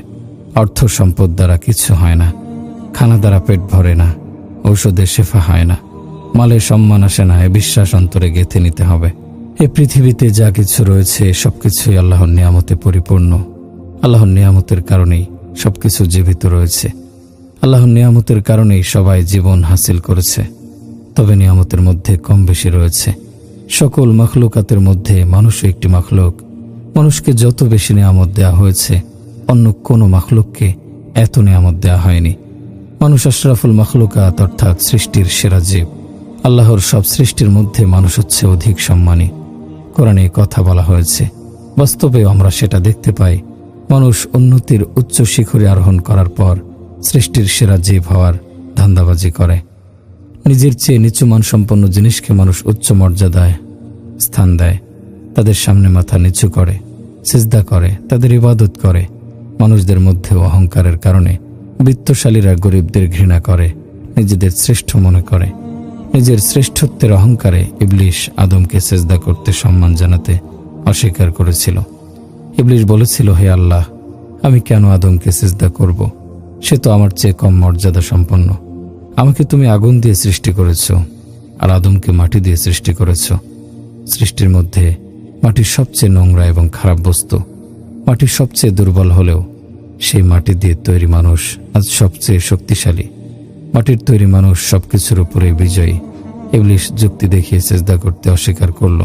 অর্থ সম্পদ দ্বারা কিছু হয় না, খানা দ্বারা পেট ভরে না, ঔষধে শেফা হয় না, মালে সম্মান আসে না। এ বিশ্বাস অন্তরে গেঁথে নিতে হবে। এ পৃথিবীতে যা কিছু রয়েছে সবকিছুই আল্লাহর নিয়ামতে পরিপূর্ণ। আল্লাহর নিয়ামতের কারণেই সবকিছু জীবিত রয়েছে। আল্লাহর নিয়ামতের কারণেই সবাই জীবন হাসিল করেছে। তবে নিয়ামতের মধ্যে কম বেশি রয়েছে। সকল মাখলুকাতের মধ্যে মানুষও একটি মাখলুক। মানুষকে যত বেশি নিয়ামত দেয়া হয়েছে, অন্য কোনো মাখলুককে এত নিয়ামত দেয়া হয়নি। মানুষ আশরাফুল মাখলুকাত, অর্থাৎ সৃষ্টির সেরা জীব। আল্লাহর সব সৃষ্টির মধ্যে মানুষ হচ্ছে অধিক সম্মানী। কোরআনে কথা বলা হয়েছে, বাস্তবেও আমরা সেটা দেখতে পাই। মানুষ উন্নতির উচ্চ শিখরে আরোহণ করার পর সৃষ্টির সেরা জীব হওয়ার ধান্দাবাজি করে। নিজের চেয়ে নিচু মানসম্পন্ন জিনিসকে মানুষ উচ্চ মর্যাদায় স্থান দেয়, তাদের সামনে মাথা নিচু করে, সিজদা করে, তাদের ইবাদত করে। মানুষদের মধ্যে অহংকারের কারণে বিত্তশালীরা গরিবদের ঘৃণা করে, নিজেদের শ্রেষ্ঠ মনে করে। নিজের শ্রেষ্ঠত্বের অহংকারে ইবলিশ আদমকে সিজদা করতে সম্মান জানাতে অস্বীকার করেছিল। ইবলিশ বলেছিল, হে আল্লাহ, আমি কেন আদমকে সিজদা করব? সে তো আমার চেয়ে কম মর্যাদা সম্পন্ন। আমাকে তুমি আগুন দিয়ে সৃষ্টি করেছ, আর আদমকে মাটি দিয়ে সৃষ্টি করেছ। সৃষ্টির মধ্যে মাটির সবচেয়ে নোংরা এবং খারাপ বস্তু। মাটির সবচেয়ে দুর্বল হলেও সেই মাটি দিয়ে তৈরি মানুষ আজ সবচেয়ে শক্তিশালী। মাটির তৈরি মানুষ সবকিছুর উপরে বিজয়ী। ইবলিশ যুক্তি দেখিয়ে সিজদা করতে অস্বীকার করল।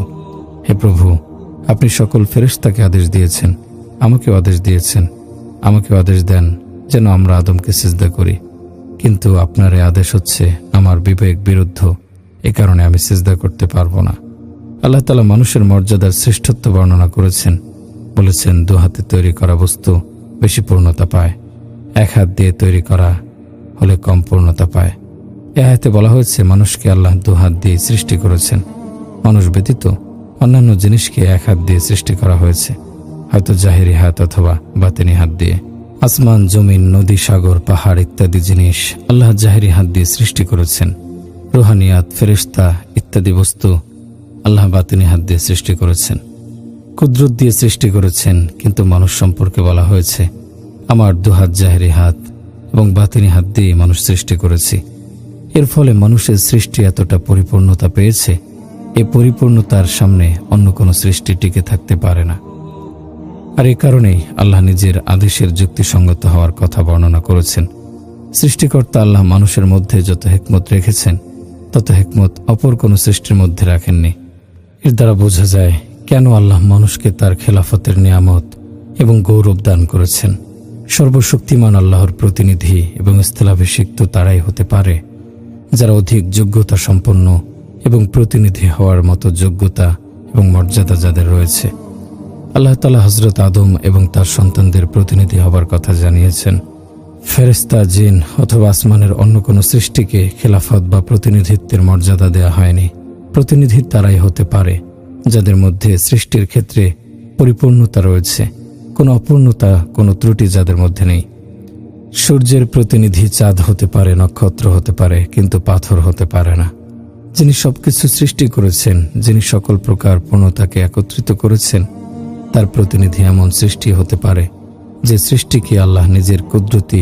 হে প্রভু, আপনি সকল ফেরেশতাকে আদেশ দিয়েছেন, আমাকেও আদেশ দিয়েছেন। আমাকেও আদেশ দেন যেন আমরা আদমকে সিজদা করি। কিন্তু আপনার এই আদেশ হচ্ছে আমার বিবেক বিরুদ্ধ। এ কারণে আমি সিজদা করতে পারবো না। আল্লাহ তাআলা মানুষের মর্যাদার শ্রেষ্ঠত্ব বর্ণনা করেছেন। বলেছেন, দু হাতে তৈরি করা বস্তু বেশি পূর্ণতা পায়, এক হাত দিয়ে তৈরি করা হলে কম পূর্ণতা পায়। এ আয়াতে বলা হয়েছে মানুষকে আল্লাহ দু হাত দিয়ে সৃষ্টি করেছেন। মানুষ ব্যতীত অন্যান্য জিনিসকে এক হাত দিয়ে সৃষ্টি করা হয়েছে, হয়তো জাহিরি হাত অথবা বাতিনি হাত দিয়ে। আসমান, জমিন, নদী, সাগর, পাহাড় ইত্যাদি জিনিস আল্লাহ জাহিরি হাত দিয়ে সৃষ্টি করেছেন। রুহানিয়াত, ফেরেশতা ইত্যাদি বস্তু আল্লাহ বাতিনি হাত দিয়ে সৃষ্টি করেছেন, কুদরত দিয়ে সৃষ্টি করেছেন। কিন্তু মানুষ সম্পর্কে বলা হয়েছে, আমার দুহাত জাহিরি হাত এবং বাতিনি হাত দিয়ে মানুষ সৃষ্টি করেছি। এর ফলে মানুষের সৃষ্টি এতটা পরিপূর্ণতা পেয়েছে, এ পরিপূর্ণতার সামনে অন্য কোনো সৃষ্টি টিকে থাকতে পারে না। আর এ কারণেই আল্লাহ নিজের আদেশের যুক্তিসঙ্গত হওয়ার কথা বর্ণনা করেছেন। সৃষ্টিকর্তা আল্লাহ মানুষের মধ্যে যত হিকমত রেখেছেন, তত হিকমত অপর কোনো সৃষ্টির মধ্যে রাখেননি। এর দ্বারা বোঝা যায় কেন আল্লাহ মানুষকে তার খেলাফতের নিয়ামত এবং গৌরব দান করেছেন। সর্বশক্তিমান আল্লাহর প্রতিনিধি এবং স্থলাভিষিক্ত তারাই হতে পারে যারা অধিক যোগ্যতা সম্পন্ন এবং প্রতিনিধি হওয়ার মতো যোগ্যতা এবং মর্যাদা যাদের রয়েছে। আল্লাহ তাআলা হযরত আদম এবং তার সন্তানদের প্রতিনিধি হবার কথা জানিয়েছেন। ফেরেশতা, জিন অথবা আসমানের অন্য কোনো সৃষ্টিকে খেলাফত বা প্রতিনিধিত্বের মর্যাদা দেয়া হয়নি। প্রতিনিধি তারাই হতে পারে যাদের মধ্যে সৃষ্টির ক্ষেত্রে পরিপূর্ণতা রয়েছে, কোনো অপূর্ণতা, কোনো ত্রুটি যাদের মধ্যে নেই। সূর্যের প্রতিনিধি চাঁদ হতে পারে, নক্ষত্র হতে পারে, কিন্তু পাথর হতে পারে না। যিনি সবকিছু সৃষ্টি করেছেন, যিনি সকল প্রকার পূর্ণতাকে একত্রিত করেছেন, তার প্রতিনিধি এমন সৃষ্টি হতে পারে যে সৃষ্টিকে আল্লাহ নিজের কুদরতি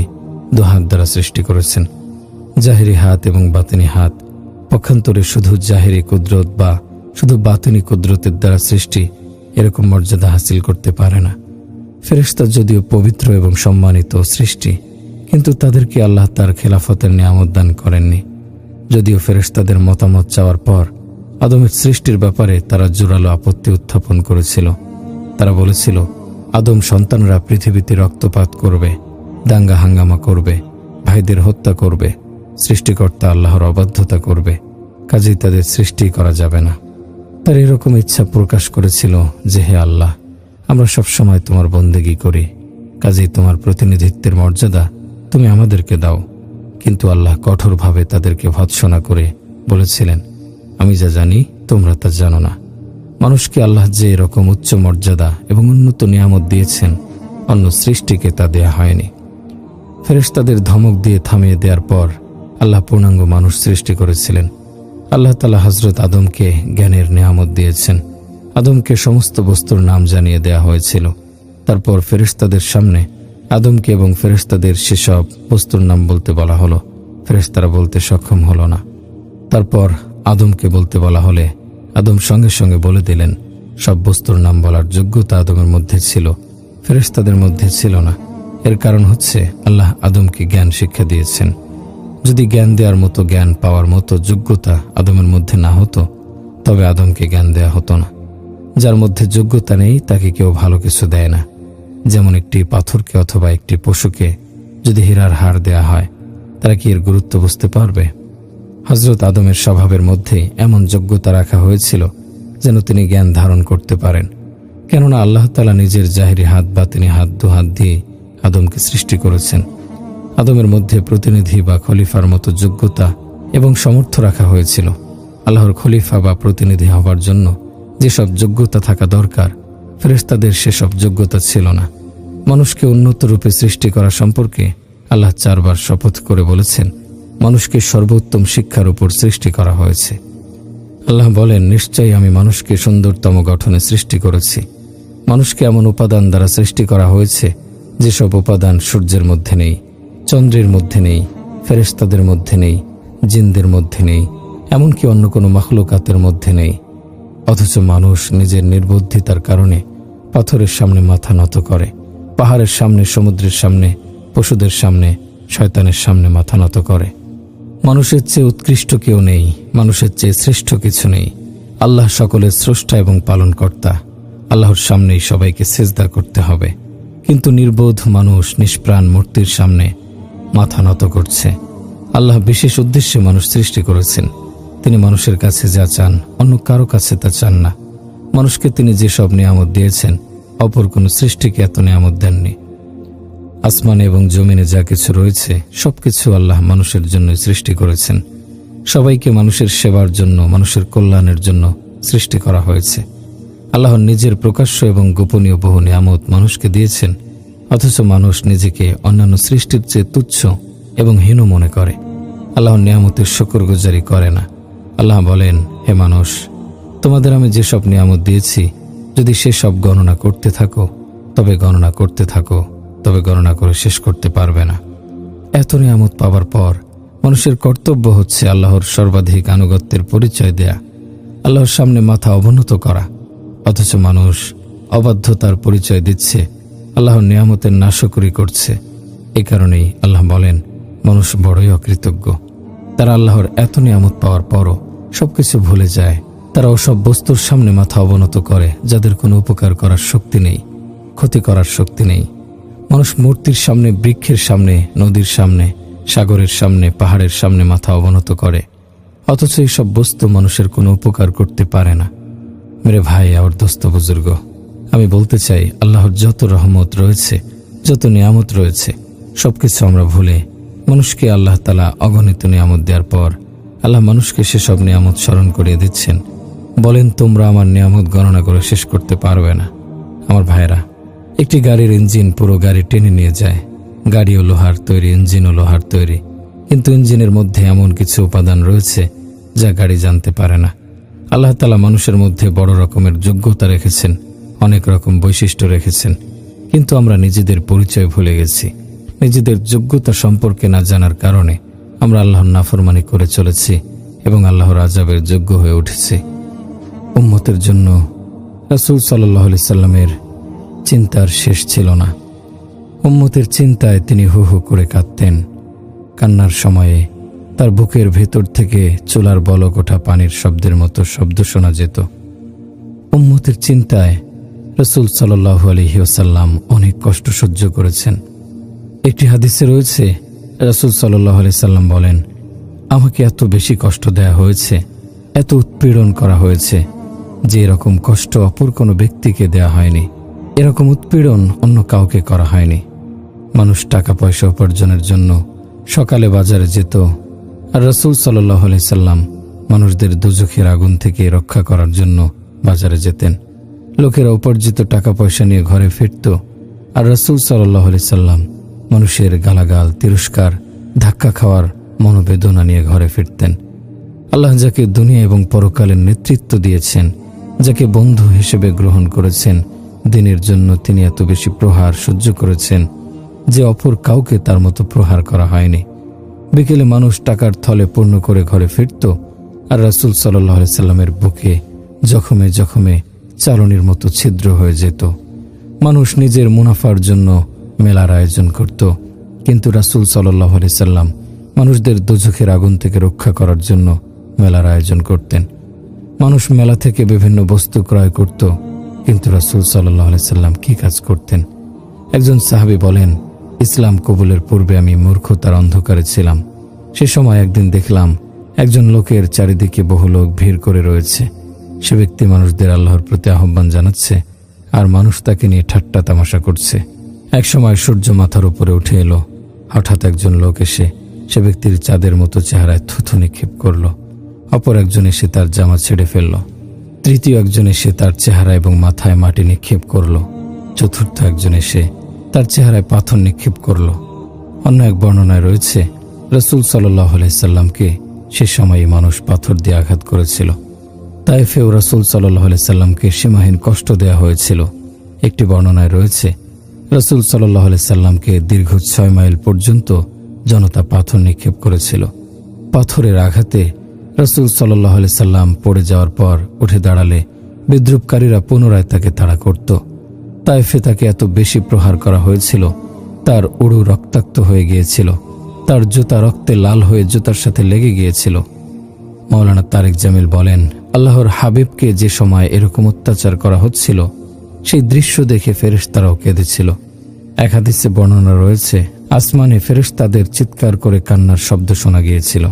দুহাত দ্বারা সৃষ্টি করেছেন। জাহেরি হাত এবং বাতিনি হাত, পক্ষান্তরে শুধু জাহেরি কুদরত বা শুধু বাতিনি কুদরতের দ্বারা সৃষ্টি, এরকম মর্যাদা হাসিল করতে পারে না। ফেরেশতা যদিও পবিত্র এবং সম্মানিত সৃষ্টি, কিন্তু তাদেরকে আল্লাহ তার খেলাফতের নিয়ামত দান করেননি। যদিও ফেরেশতাদের মতামত চাওয়ার পর আদমের সৃষ্টির ব্যাপারে তারা জোরালো আপত্তি উত্থাপন করেছিল। তারা বলেছিল, আদম সন্তানরা পৃথিবীতে রক্তপাত করবে, দাঙ্গা হাঙ্গামা করবে, ভাইদের হত্যা করবে, সৃষ্টিকর্তা আল্লাহর অবাধ্যতা করবে, কাজেই তাদের সৃষ্টি করা যাবে না। তার এরকম ইচ্ছা প্রকাশ করেছিল যে, হে আল্লাহ, আমরা সবসময় তোমার বন্দেগী করি, কাজেই তোমার প্রতিনিধিত্বের মর্যাদা তুমি আমাদেরকে দাও। কিন্তু আল্লাহ কঠোরভাবে তাদেরকে ভৎসনা করে বলেছিলেন, আমি যা জানি তোমরা তা জানো না। মানুষকে আল্লাহ যে এরকম উচ্চ মর্যাদা এবং উন্নত নিয়ামত দিয়েছেন, অন্য সৃষ্টিকে তা দেয়া হয়নি। ফেরেশতাদের ধমক দিয়ে থামিয়ে দেওয়ার পর আল্লাহ পূর্ণাঙ্গ মানুষ সৃষ্টি করেছিলেন। আল্লাহ তাআলা হযরত আদমকে জ্ঞানের নিয়ামত দিয়েছেন। আদমকে সমস্ত বস্তুর নাম জানিয়ে দেয়া হয়েছিল। তারপর ফেরেশতাদের সামনে আদমকে এবং ফেরেশতাদের সেসব বস্তুর নাম বলতে বলা হলো। ফেরেশতারা বলতে সক্ষম হলো না। তারপর আদমকে বলতে বলা হলে আদম সঙ্গে সঙ্গে বলে দিলেন। সব বস্তুর নাম বলার যোগ্যতা আদমের মধ্যে ছিল, ফেরেশতাদের মধ্যে ছিল না। এর কারণ হচ্ছে আল্লাহ আদমকে জ্ঞান শিক্ষা দিয়েছেন। যদি জ্ঞান দেওয়ার মতো, জ্ঞান পাওয়ার মতো যোগ্যতা আদমের মধ্যে না হতো, তবে আদমকে জ্ঞান দেয়া হতো না। যার মধ্যে যোগ্যতা নেই তাকে কেউ ভালো কিছু দেয় না। যেমন একটি পাথরকে অথবা একটি পশুকে যদি হীরার হার দেয়া হয়, তারা কি এর গুরুত্ব বুঝতে পারবে? হযরত আদমের স্বভাবের মধ্যে এমন যোগ্যতা রাখা হয়েছিল যেন তিনি জ্ঞান ধারণ করতে পারেন। কেননা আল্লাহ তাআলা নিজের জাহেরি হাত, বাতিনি হাত, দুহাত দিয়ে আদমকে সৃষ্টি করেছেন। আদমের মধ্যে প্রতিনিধি বা খলিফার মতো যোগ্যতা এবং সামর্থ্য রাখা হয়েছিল। আল্লাহর খলিফা বা প্রতিনিধি হবার জন্য যেসব যোগ্যতা থাকা দরকার, ফেরেশতাদের সেসব যোগ্যতা ছিল না। মানুষকে উন্নত রূপে সৃষ্টি করা সম্পর্কে আল্লাহ 4 বার শপথ করে বলেছেন, মানুষকে সর্বোত্তম শিক্ষার উপর সৃষ্টি করা হয়েছে। আল্লাহ বলেন, নিশ্চয়ই আমি মানুষকে সুন্দরতম গঠনে সৃষ্টি করেছি। মানুষকে এমন উপাদান দ্বারা সৃষ্টি করা হয়েছে যেসব উপাদান সূর্যের মধ্যে নেই, চন্দ্রের মধ্যে নেই, ফেরেশতাদের মধ্যে নেই, জিনদের মধ্যে নেই, এমনকি অন্য কোনো মাখলুকাতের মধ্যে নেই। অথচ মানুষ নিজের নির্বুদ্ধিতার কারণে পাথরের সামনে মাথা নত করে, পাহাড়ের সামনে, সমুদ্রের সামনে, পশুদের সামনে, শয়তানের সামনে মাথা নত করে। মানুষের চেয়ে উৎকৃষ্ট কেউ নেই, মানুষের চেয়ে শ্রেষ্ঠ কিছু নেই। আল্লাহ সকলের স্রষ্টা এবং পালনকর্তা। আল্লাহর সামনেই সবাইকে সিজদা করতে হবে। কিন্তু নির্বোধ মানুষ নিষ্প্রাণ মূর্তির সামনে মাথা নত করছে। আল্লাহ বিশেষ উদ্দেশ্যে মানুষ সৃষ্টি করেছেন। তিনি মানুষের কাছে যা চান, অন্য কারো কাছে তা চান না। মানুষকে তিনি যেসব নিয়ামত দিয়েছেন, অপর কোনো সৃষ্টিকে এত নিয়ামত দেননি। আসমানে এবং জমিনে যা কিছু রয়েছে, সবকিছু আল্লাহ মানুষের জন্য সৃষ্টি করেছেন। সবাইকে মানুষের সেবার জন্য, মানুষের কল্যাণের জন্য সৃষ্টি করা হয়েছে। আল্লাহর নিজের প্রকাশ্য এবং গোপনীয় বহু নিয়ামত মানুষকে দিয়েছেন, অথচ মানুষ নিজেকে অন্যান্য সৃষ্টির চেয়ে তুচ্ছ এবং হীন মনে করে। আল্লাহর নিয়ামতের শুকরগুজারি করে না। আল্লাহ বলেন, হে মানুষ, তোমাদের আমি যেসব নিয়ামত দিয়েছি, যদি সেসব গণনা করতে থাকো, তবে গণনা করতে থাকো, তবে গণনা করে শেষ করতে পারবে না। এত নিয়ামত পাওয়ার পর মানুষের কর্তব্য হচ্ছে আল্লাহর সর্বাধিক আনুগত্যের পরিচয় দেয়া, আল্লাহর সামনে মাথা অবনত করা। অথচ মানুষ অবাধ্যতার পরিচয় দিচ্ছে, আল্লাহর নিয়ামতের নাশকরি করছে। এই কারণেই আল্লাহ বলেন, মানুষ বড়ই অকৃতজ্ঞ। তারা আল্লাহর এত নিয়ামত পাওয়ার পরও সবকিছু ভুলে যায়। তারা ওসব বস্তুর সামনে মাথা অবনত করে যাদের কোনো উপকার করার শক্তি নেই, ক্ষতি করার শক্তি নেই। মানুষ মূর্তির সামনে, বৃক্ষের সামনে, নদীর সামনে, সাগরের সামনে, পাহাড়ের সামনে মাথা অবনত করে। অথচ এইসব বস্তু মানুষের কোনো উপকার করতে পারে না। মেরে ভাই, আমার দোস্ত বুজুর্গ, আমি বলতে চাই, আল্লাহর যত রহমত রয়েছে, যত নিয়ামত রয়েছে, সবকিছু আমরা ভুলে মানুষকে আল্লাহ তাআলা অগণিত নিয়ামত দেওয়ার পর আল্লাহ মানুষকে সেসব নিয়ামত স্মরণ করিয়ে দিচ্ছেন। বলেন, তোমরা আমার নিয়ামত গণনা করে শেষ করতে পারবে না। আমার ভাইরা, একটি গাড়ির ইঞ্জিন পুরো গাড়ি টেনে নিয়ে যায়। গাড়িও লোহার তৈরি, ইঞ্জিনও লোহার তৈরি, কিন্তু ইঞ্জিনের মধ্যে এমন কিছু উপাদান রয়েছে যা গাড়ি জানতে পারে না। আল্লাহ তাআলা মানুষের মধ্যে বড় রকমের যোগ্যতা রেখেছেন, অনেক রকম বৈশিষ্ট্য রেখেছেন, কিন্তু আমরা নিজেদের পরিচয় ভুলে গেছি। নিজেদের যোগ্যতা সম্পর্কে না জানার কারণে আমরা আল্লাহর নাফরমানি করে চলেছি এবং আল্লাহর আযাবের যোগ্য হয়ে উঠেছি। উম্মতের জন্য রাসূল সাল্লাল্লাহু আলাইহি সাল্লামের চিন্তার শেষ ছিল না। উম্মতের চিন্তায় তিনি হু হু করে কাঁদতেন। কান্নার সময়ে তার বুকের ভেতর থেকে চুলার বলক ওঠা পানির শব্দের মতো শব্দ শোনা যেত। উম্মতের চিন্তায় রাসূল সাল্লাল্লাহু আলাইহি ওয়াসাল্লাম অনেক কষ্ট সহ্য করেছেন। একটি হাদিসে রয়েছে, রাসূল সাল্লাল্লাহু আলাইহি সাল্লাম বলেন, আমাকে এত বেশি কষ্ট দেয়া হয়েছে, এত উৎপীড়ন করা হয়েছে যে এরকম কষ্ট অপর কোনো ব্যক্তিকে দেয়া হয়নি, এরকম উৎপীড়ন অন্য কাউকে করা হয়নি। মানুষ টাকা পয়সা উপার্জনের জন্য সকালে বাজারে যেত, আর রাসূল সাল্লাল্লাহু আলাইহি সাল্লাম মানুষদের দোজখের আগুন থেকে রক্ষা করার জন্য বাজারে যেতেন। লোকেরা উপার্জিত টাকা পয়সা নিয়ে ঘরে ফিরত, আর রাসূল সাল্লাল্লাহু আলাইহি সাল্লাম মানুষের গালাগাল, তিরস্কার, ধাক্কা খাওয়ার মনোবেদনা নিয়ে ঘরে ফিরতেন। আল্লাহ যাকে দুনিয়া এবং পরকালের নেতৃত্ব দিয়েছেন, যাকে বন্ধু হিসেবে গ্রহণ করেছেন, দিনের জন্য তিনি এত বেশি প্রহার সহ্য করেছেন যে অপর কাউকে তার মতো প্রহার করা হয়নি। বিকেলে মানুষ টাকার থলে পূর্ণ করে ঘরে ফিরত, আর রাসূল সাল্লাল্লাহু আলাইহি সাল্লামের বুকে জখমে জখমে চালনির মতো ছিদ্র হয়ে যেত। মানুষ নিজের মুনাফার জন্য মেলার আয়োজন করত, কিন্তু রাসূল সাল্লাল্লাহু আলাইহি সাল্লাম মানুষদের দোজখের আগুন থেকে রক্ষা করার জন্য মেলার আয়োজন করতেন। মানুষ মেলা থেকে বিভিন্ন বস্তু ক্রয় করত, কিন্তু রাসূল সাল্লাল্লাহু আলাইহি সাল্লাম কি কাজ করতেন? একজন সাহাবী বলেন, ইসলাম কবুলের পূর্বে আমি মূর্খতার অন্ধকারে ছিলাম। সে সময় একদিন দেখলাম একজন লোকের চারিদিকে বহু লোক ভিড় করে রয়েছে। সে ব্যক্তি মানুষদের আল্লাহর প্রতি আহ্বান জানাচ্ছে, আর মানুষ তাকে নিয়ে ঠাট্টা তামাশা করছে। এক সময় সূর্য মাথার উপরে উঠে এলো। হঠাৎ একজন লোক এসে সে ব্যক্তির চাঁদের মতো চেহারায় থুথু নিক্ষেপ করল। অপর একজন এসে তার জামা ছেড়ে ফেলল। তৃতীয় একজন এসে তার চেহারা এবং মাথায় মাটি নিক্ষেপ করল। চতুর্থ একজন এসে তার চেহারায় পাথর নিক্ষেপ করল। অন্য এক বর্ণনায় রয়েছে, রাসূল সাল্লাল্লাহু আলাইহি সাল্লামকে সে সময়ই মানুষ পাথর দিয়ে আঘাত করেছিল। তায়েফেও রাসূল সাল্লাল্লাহু আলাইহি সাল্লামকে সীমাহীন কষ্ট দেয়া হয়েছিল। একটি বর্ণনায় রয়েছে, রাসূল সাল্লাল্লাহু আলাইহি সাল্লামকে দীর্ঘ 6 মাইল পর্যন্ত জনতা পাথর নিক্ষেপ করেছিল। পাথরের আঘাতে রাসূল সাল্লাল্লাহু আলাইহি সাল্লাম পড়ে যাওয়ার পর উঠে দাঁড়ালে বিদ্রুপকারীরা পুনরায় তাকে তাড়া করত। তায়েফে তাকে এত বেশি প্রহার করা হয়েছিল, তার উড়ু রক্তাক্ত হয়ে গিয়েছিল, তার জুতা রক্তে লাল হয়ে জুতার সাথে লেগে গিয়েছিল। মাওলানা তারেক জামিল বলেন, আল্লাহর হাবিবকে যে সময় এরকম অত্যাচার করা হচ্ছিল, সেই দৃশ্য দেখে ফেরেশতারাও কেঁদেছিল। এক হাদিসে বর্ণনা রয়েছে, আসমানে ফেরেশতাদের চিৎকার করে কান্নার শব্দ শোনা গিয়েছিল।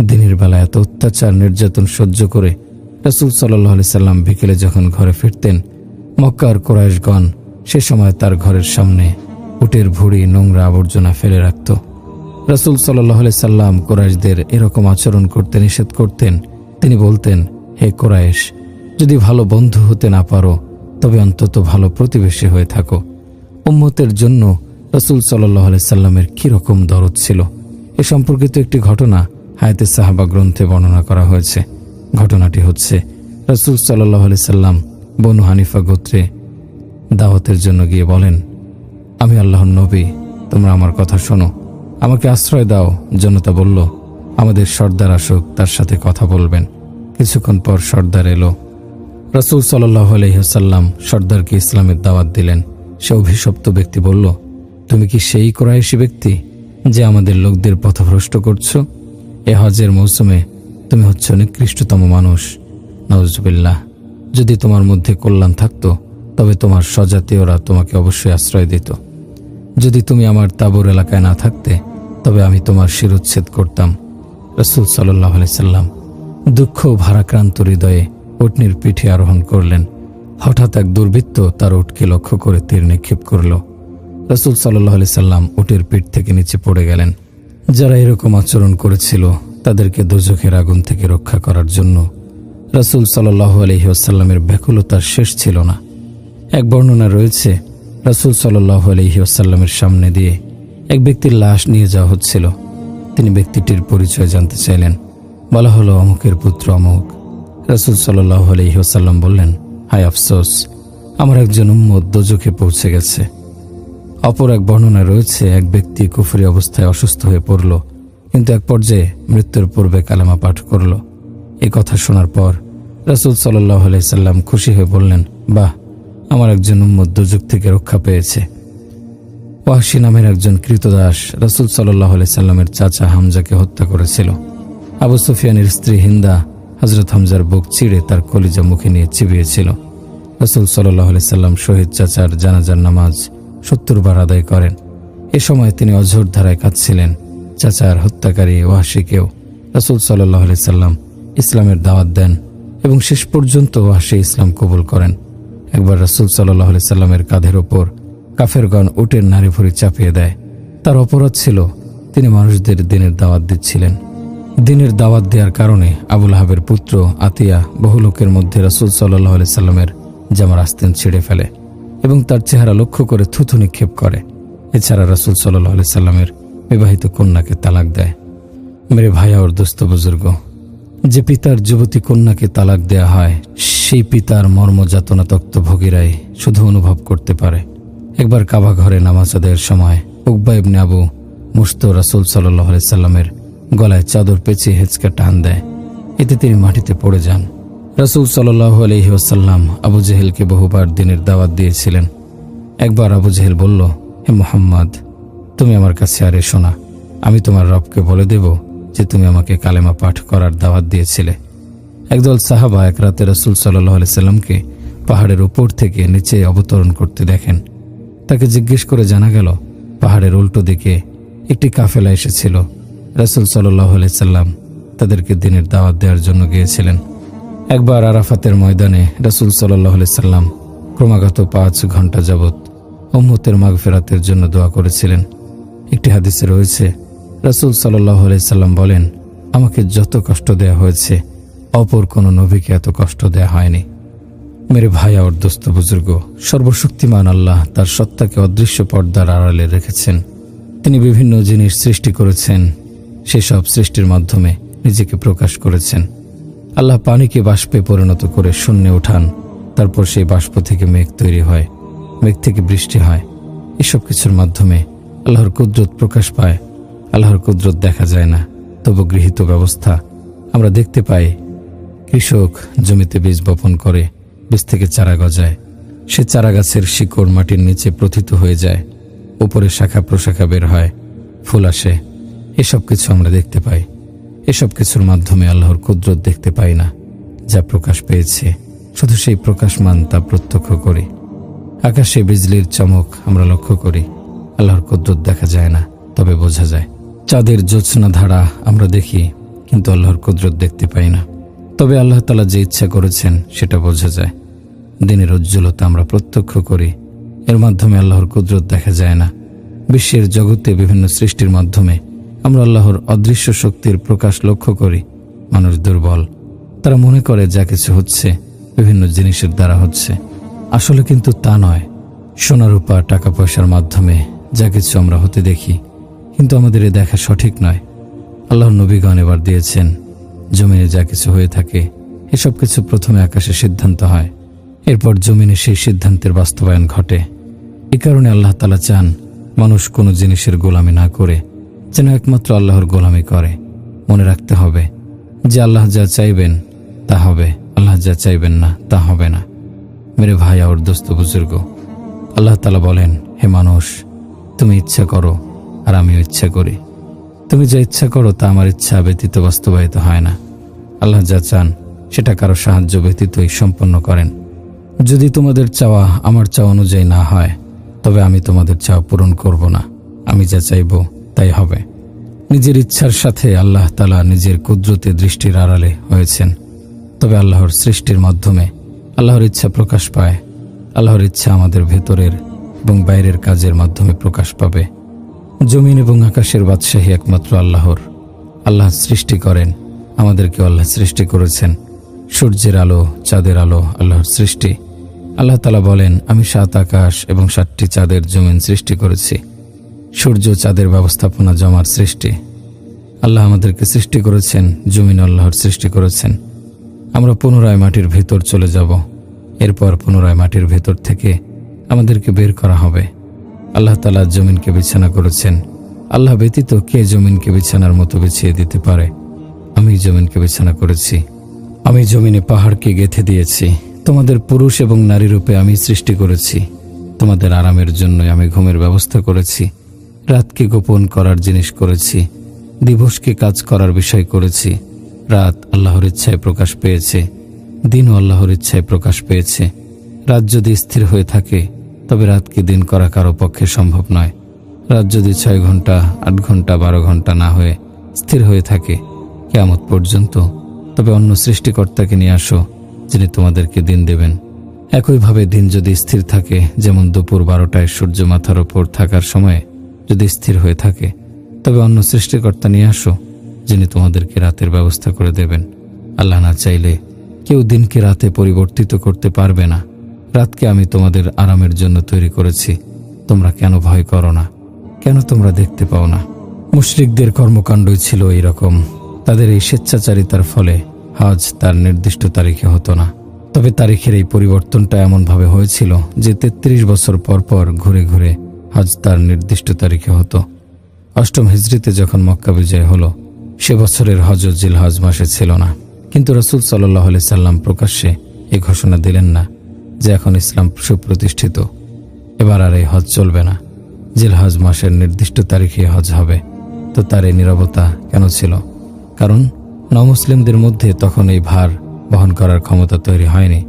দিনের বেলা এত অত্যাচার নির্যাতন সহ্য করে রাসূল সাল্লাল্লাহু আলাইহি সাল্লাম বিকেলে যখন ঘরে ফিরতেন, মক্কার কুরাইশগণ সে সময় তার ঘরের সামনে উটের ভুঁড়ি, নোংরা আবর্জনা ফেলে রাখত। রাসূল সাল্লাল্লাহু আলাইহি সাল্লাম কুরাইশদের এরকম আচরণ করতে নিষেধ করতেন। তিনি বলতেন, হে কুরাইশ, যদি ভালো বন্ধু হতে না পারো তবে অন্তত ভালো প্রতিবেশী হয়ে থাকো। উম্মতের জন্য রাসূল সাল্লাল্লাহু আলাইহি সাল্লামের কি রকম দরদ ছিল, এ সম্পর্কিত একটি ঘটনা হায়াতে সাহাবা গ্রন্থে বর্ণনা করা হয়েছে। ঘটনাটি হচ্ছে, রাসূল সাল্লাল্লাহু আলাইহি সাল্লাম বনু হানিফা গোত্রে দাওয়াতের জন্য গিয়ে বলেন, আমি আল্লাহর নবী, তোমরা আমার কথা শোনো, আমাকে আশ্রয় দাও। জনতা বলল, আমাদের সর্দার আসুক, তার সাথে কথা বলবেন। কিছুক্ষণ পর সর্দার এলো। রাসূল সাল্লাল্লাহু আলাইহি ওয়াসাল্লাম সর্দারকে ইসলামের দাওয়াত দিলেন। সে অভিশপ্ত ব্যক্তি বলল, তুমি কি সেই কুরাইশি ব্যক্তি যে আমাদের লোকদের পথভ্রষ্ট করছো? এ হজের মৌসুমে তুমি হচ্ছ নিকৃষ্টতম মানুষ। নাউজুবিল্লাহ। যদি তোমার মধ্যে কল্যাণ থাকতো তবে তোমার স্বজাতীয়রা তোমাকে অবশ্যই আশ্রয় দিত। যদি তুমি আমার তাবুর এলাকায় না থাকতে তবে আমি তোমার শিরোচ্ছেদ করতাম। রাসূল সাল্লাল্লাহু আলাইহি সাল্লাম দুঃখ ভারাক্রান্ত হৃদয়ে উটনির পিঠে আরোহণ করলেন। হঠাৎ এক দুর্বৃত্ত তার উটকে লক্ষ্য করে তীর নিক্ষেপ করল। রাসূল সাল্লাল্লাহু আলাইহি সাল্লাম উটের পিঠ থেকে নিচে পড়ে গেলেন। যারা এরকম আচরণ করেছিল তাদেরকে দোজখের আগুন থেকে রক্ষা করার জন্য রাসূল সাল্লাল্লাহু আলাইহি ওয়াসাল্লামের ব্যাকুলতার শেষ ছিল না। এক বর্ণনা রয়েছে, রাসূল সাল্লাল্লাহু আলাইহি ওয়াসাল্লামের সামনে দিয়ে এক ব্যক্তির লাশ নিয়ে যাওয়া হচ্ছিল। তিনি ব্যক্তিটির পরিচয় জানতে চাইলেন। বলা হলো, অমুকের পুত্র অমুক। রাসূল সাল্লাল্লাহু আলাইহি ওয়াসাল্লাম বললেন, হায় আফসোস, আমার একজন উম্মত দোজখে পৌঁছে গেছে। অপর এক বর্ণনা রয়েছে, এক ব্যক্তি কুফরি অবস্থায় অসুস্থ হয়ে পড়ল, কিন্তু এক পর্যায়ে মৃত্যুর পূর্বে কালেমা পাঠ করল। এই কথা শোনার পর রাসূল সাল্লাল্লাহু আলাইহি সাল্লাম খুশি হয়ে বললেন, বাহ, আমার একজন উম্মত দোজখ থেকে রক্ষা পেয়েছে। ওয়াহশী নামের একজন কৃতদাস রাসূল সাল্লাল্লাহু আলাইহি সাল্লামের চাচা হামজাকে হত্যা করেছিল। আবু সুফিয়ানের স্ত্রী হিন্দা হযরত হামজার বুক চিড়ে তার কলিজা মুখে নিয়ে চিবিয়েছিল। রাসূল সাল্লাল্লাহু আলাইহি সাল্লাম শহীদ চাচার জানাজার নামাজ 70 বার আদায় করেন। এ সময় তিনি অঝোর ধারায় কাঁদছিলেন। চাচার হত্যাকারী ওয়াহশীকেও রাসূল সাল্লাল্লাহু আলাইহি সাল্লাম ইসলামের দাওয়াত দেন এবং শেষ পর্যন্ত ওয়াহশী ইসলাম কবুল করেন। একবার রাসূল সাল্লাল্লাহু আলাইহি সাল্লামের কাঁধের ওপর কাফেরগণ উটের নাড়িভুড়ি চাপিয়ে দেয়। তার অপরাধ ছিল তিনি মানুষদের দ্বীনের দাওয়াত দিচ্ছিলেন। দ্বীনের দাওয়াত দেওয়ার কারণে আবু লাহাবের পুত্র আতিয়া বহু লোকের মধ্যে রাসূল সাল্লাল্লাহু আলাইহি সাল্লামের জামার আস্তিন ছিঁড়ে ফেলে এবং তার চেহারা লক্ষ্য করে থুথু নিক্ষেপ করে। এছাড়া রাসূল সাল্লাল্লাহু আলাইহি সাল্লামের বিবাহিত কন্যাকে তালাক দেয়। মেরে ভাইয়া ওর দোস্ত বুজুর্গ, যে পিতার যুবতী কন্যাকে তালাক দেয়া হয় সেই পিতার মর্মযাতনা তক্তভোগীরাই শুধু অনুভব করতে পারে। একবার কাবা ঘরে নামাজ আদায়ের সময় উকবা ইবনে আবু মুশতো রাসূল সাল্লাল্লাহু আলাইহি সাল্লামের গলায় চাদর পেঁচিয়ে হেঁচকা টান দেয়। এতে তিনি মাটিতে পড়ে যান। রাসূল সাল্লাল্লাহু আলাইহি ওয়াসাল্লাম আবু জেহেলকে বহুবার দ্বীনের দাওয়াত দিয়েছিলেন। একবার আবু জেহেল বলল, হে মুহাম্মদ, তুমি আমার কাছে আর এসো না, আমি তোমার রবকে বলে দেব যে তুমি আমাকে কালেমা পাঠ করার দাওয়াত দিয়েছিলে। একদল সাহাবা এক রাতে রাসূল সাল্লাল্লাহু আলাইহি সাল্লামকে পাহাড়ের উপর থেকে নিচে অবতরণ করতে দেখেন। তাকে জিজ্ঞেস করে জানা গেল, পাহাড়ের উল্টো দিকে একটি কাফেলা এসেছিল। রাসূল সাল্লাল্লাহু আলাইহি সাল্লাম তাদেরকে দ্বীনের দাওয়াত দেওয়ার জন্য গিয়েছিলেন। একবার আরাফাতের ময়দানে রাসূল সাল্লাল্লাহু আলাইহি সাল্লাম ক্রমাগত 5 ঘন্টা যাবৎ উম্মতের মাগফিরাতের জন্য দোয়া করেছিলেন। একটি হাদিসে রয়েছে, রাসূল সাল্লাল্লাহু আলাইহি সাল্লাম বলেন, আমাকে যত কষ্ট দেয়া হয়েছে অপর কোনো নবীকে এত কষ্ট দেয়া হয়নি। মেরে ভাইয়া ওর দোস্ত বুজুর্গ, সর্বশক্তিমান আল্লাহ তার সত্তাকে অদৃশ্য পর্দার আড়ালে রেখেছেন। তিনি বিভিন্ন জিনিস সৃষ্টি করেছেন, সেসব সৃষ্টির মাধ্যমে নিজেকে প্রকাশ করেছেন। আল্লাহ পানিকে বাষ্পে পরিণত করে শূন্যে ওঠান, তারপর সেই বাষ্প থেকে মেঘ তৈরি হয়, মেঘ থেকে বৃষ্টি হয়। এসব কিছুর মাধ্যমে আল্লাহর কুদরত প্রকাশ পায়। আল্লাহর কুদরত দেখা যায় না, তবু গৃহীত ব্যবস্থা আমরা দেখতে পাই। কৃষক জমিতে বীজ বপন করে, বীজ থেকে চারা গজায়, সে চারা গাছের শিকড় মাটির নিচে প্রথিত হয়ে যায়, উপরে শাখা প্রশাখা বের হয়, ফুল আসে। এসব কিছু আমরা দেখতে পাই। এসব কিছুর মাধ্যমে আল্লাহর কুদরত দেখতে পাই না, যা প্রকাশ পেয়েছে শুধু সেই প্রকাশমান তা প্রত্যক্ষ করি। আকাশে বিজলির চমক আমরা লক্ষ্য করি, আল্লাহর কুদরত দেখা যায় না, তবে বোঝা যায়। চাঁদের জ্যোৎস্না ধারা আমরা দেখি, কিন্তু আল্লাহর কুদরত দেখতে পাই না, তবে আল্লাহ তাআলা যে ইচ্ছা করেছেন সেটা বোঝা যায়। দিনের উজ্জ্বলতা আমরা প্রত্যক্ষ করি, এর মাধ্যমে আল্লাহর কুদরত দেখা যায় না। বিশ্বের জগতে বিভিন্ন সৃষ্টির মাধ্যমে আমরা আল্লাহর অদৃশ্য শক্তির প্রকাশ লক্ষ্য করি। মানুষ দুর্বল, তারা মনে করে যা কিছু হচ্ছে বিভিন্ন জিনিসের দ্বারা হচ্ছে, আসলে কিন্তু তা নয়। সোনা রূপা টাকা পয়সার মাধ্যমে যা কিছু আমরা হতে দেখি, কিন্তু আমাদের এ দেখা সঠিক নয়। আল্লাহর নবীগণ এবার দিয়েছেন, জমিনে যা কিছু হয়ে থাকে এসব কিছু প্রথমে আকাশে সিদ্ধান্ত হয়, এরপর জমিনে সেই সিদ্ধান্তের বাস্তবায়ন ঘটে। এ কারণে আল্লাহ তাআলা চান মানুষ কোনো জিনিসের গোলামি না করে যেন একমাত্র আল্লাহর গোলামি করে। মনে রাখতে হবে যে আল্লাহ যা চাইবেন তা হবে, আল্লাহ যা চাইবেন না তা হবে না। মেরে ভাই আর দোস্ত বুজুর্গ, আল্লাহ তাআলা বলেন, হে মানুষ, তুমি ইচ্ছা করো আর আমিও ইচ্ছা করি। তুমি যা ইচ্ছা করো তা আমার ইচ্ছা ব্যতীত বাস্তবায়িত হয় না। আল্লাহ যা চান সেটা কারো সাহায্য ব্যতীতই সম্পন্ন করেন। যদি তোমাদের চাওয়া আমার চাওয়া অনুযায়ী না হয়, তবে আমি তোমাদের চাওয়া পূরণ করব না। আমি যা চাইব তাই হবে। নিজের ইচ্ছার সাথে আল্লাহ তাআলা নিজের কুদরতে দৃষ্টির আড়ালে হয়েছেন। তবে আল্লাহর সৃষ্টির মাধ্যমে আল্লাহর ইচ্ছা প্রকাশ পায়। আল্লাহর ইচ্ছা আমাদের ভেতরের এবং বাইরের কাজের মাধ্যমে প্রকাশ পাবে। জমিন এবং আকাশের বাদশাহী একমাত্র আল্লাহর। আল্লাহ সৃষ্টি করেন, আমাদেরকে আল্লাহ সৃষ্টি করেছেন। সূর্যের আলো, চাঁদের আলো আল্লাহর সৃষ্টি। আল্লাহ তাআলা বলেন, আমি 7 আকাশ এবং 7টি চাঁদের জমিন সৃষ্টি করেছি। সূর্য চাঁদের ব্যবস্থাপনা জমার সৃষ্টি। আল্লাহ আমাদেরকে সৃষ্টি করেছেন, জমিন আল্লাহর সৃষ্টি করেছেন। আমরা পুনরায় মাটির ভেতর চলে যাব। এরপর পুনরায় মাটির ভেতর থেকে আমাদেরকে বের করা হবে। আল্লাহ তাআলা জমিনকে বিছানা করেছেন। আল্লাহ ব্যতীত কে জমিনকে বিছানার মতো বিছিয়ে দিতে পারে? আমি জমিনকে বিছানা করেছি। আমি জমিনে পাহাড়কে গেঁথে দিয়েছি। তোমাদের পুরুষ এবং নারী রূপে আমি সৃষ্টি করেছি। তোমাদের আরামের জন্য আমি ঘুমের ব্যবস্থা করেছি। রাতকে গোপন করার জিনিস করেছি, দিবসকে কাজ করার বিষয় করেছি। রাত আল্লাহর ইচ্ছায় প্রকাশ পেয়েছে, দিনও আল্লাহর ইচ্ছায় প্রকাশ পেয়েছে। রাত যদি স্থির হয়ে থাকে তবে রাতকে দিন করা কারো পক্ষে সম্ভব নয়। রাত যদি 6 ঘন্টা, 8 ঘন্টা, 12 ঘন্টা না হয়ে স্থির হয়ে থাকে কিয়ামত পর্যন্ত, তবে অন্য সৃষ্টিকর্তাকে নিয়ে আসো, যিনি তোমাদেরকে দিন দেবেন। একইভাবে দিন যদি স্থির থাকে, যেমন দুপুর 12টায় সূর্য মাথার ওপর থাকার সময়ে যদি স্থির হয়ে থাকে, তবে অন্য সৃষ্টিকর্তা নিয়ে আসো, যিনি তোমাদেরকে রাতের ব্যবস্থা করে দেবেন। আল্লাহ না চাইলে কেউ দিনকে রাতে পরিবর্তিত করতে পারবে না। রাতকে আমি তোমাদের আরামের জন্য তৈরি করেছি। তোমরা কেন ভয় করো না? কেন তোমরা দেখতে পাও না? মুশরিকদের কর্মকাণ্ডই ছিল এইরকম। তাদের এই স্বেচ্ছাচারিতার ফলে হজ তার নির্দিষ্ট তারিখে হতো না। তবে তারিখের এই পরিবর্তনটা এমনভাবে হয়েছিল যে 33 বছর পর পর ঘুরে ঘুরে হজ তার নির্দিষ্ট তারিখে হতো। 8ম হিজরিতে যখন মক্কা বিজয় হলো, সে বছরের হজ জিলহজ মাসে ছিল না। কিন্তু রাসূল সাল্লাল্লাহু আলাইহি সাল্লাম প্রকাশ্যে এই ঘোষণা দিলেন না যে এখন ইসলাম সুপ্রতিষ্ঠিত, এবার আর এই হজ চলবে না, জিলহজ মাসের নির্দিষ্ট তারিখে হজ হবে। তো তার এই নীরবতা কেন ছিল? কারণ নমুসলিমদের মধ্যে তখন এই ভার বহন করার ক্ষমতা তৈরি হয়নি।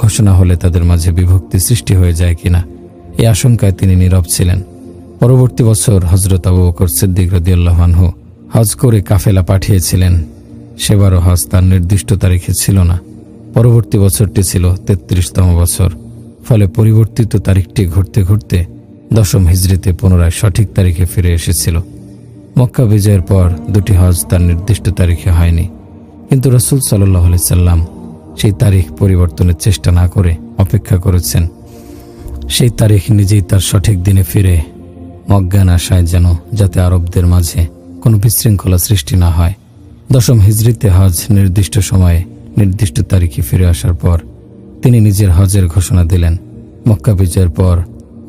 ঘোষণা হলে তাদের মাঝে বিভক্তি সৃষ্টি হয়ে যায় কিনা, এই আশঙ্কায় তিনি নীরব ছিলেন। পরবর্তী বছর হযরত আবু বকর সিদ্দিক রাদিয়াল্লাহু আনহু হজ করে কাফেলা পাঠিয়েছিলেন। সেবারও হজ তার নির্দিষ্ট তারিখে ছিল না। পরবর্তী বছরটি ছিল 33তম বছর। ফলে পরিবর্তিত তারিখটি ঘুরতে ঘুরতে 10ম হিজরিতে পুনরায় সঠিক তারিখে ফিরে এসেছিল। মক্কা বিজয়ের পর 2টি হজ তার নির্দিষ্ট তারিখে হয়নি। কিন্তু রাসূল সাল্লাল্লাহু আলাইহি সাল্লাম সেই তারিখ পরিবর্তনের চেষ্টা না করে অপেক্ষা করেছেন। সেই তারিখ নিজেই তার সঠিক দিনে ফিরে অজ্ঞান আশায় যেন যাতে আরবদের মাঝে কোনো বিশৃঙ্খলা সৃষ্টি না হয়। 10ম হিজরিতে হজ নির্দিষ্ট সময়ে নির্দিষ্ট তারিখে ফিরে আসার পর তিনি নিজের হজের ঘোষণা দিলেন। মক্কা বিজয়ের পর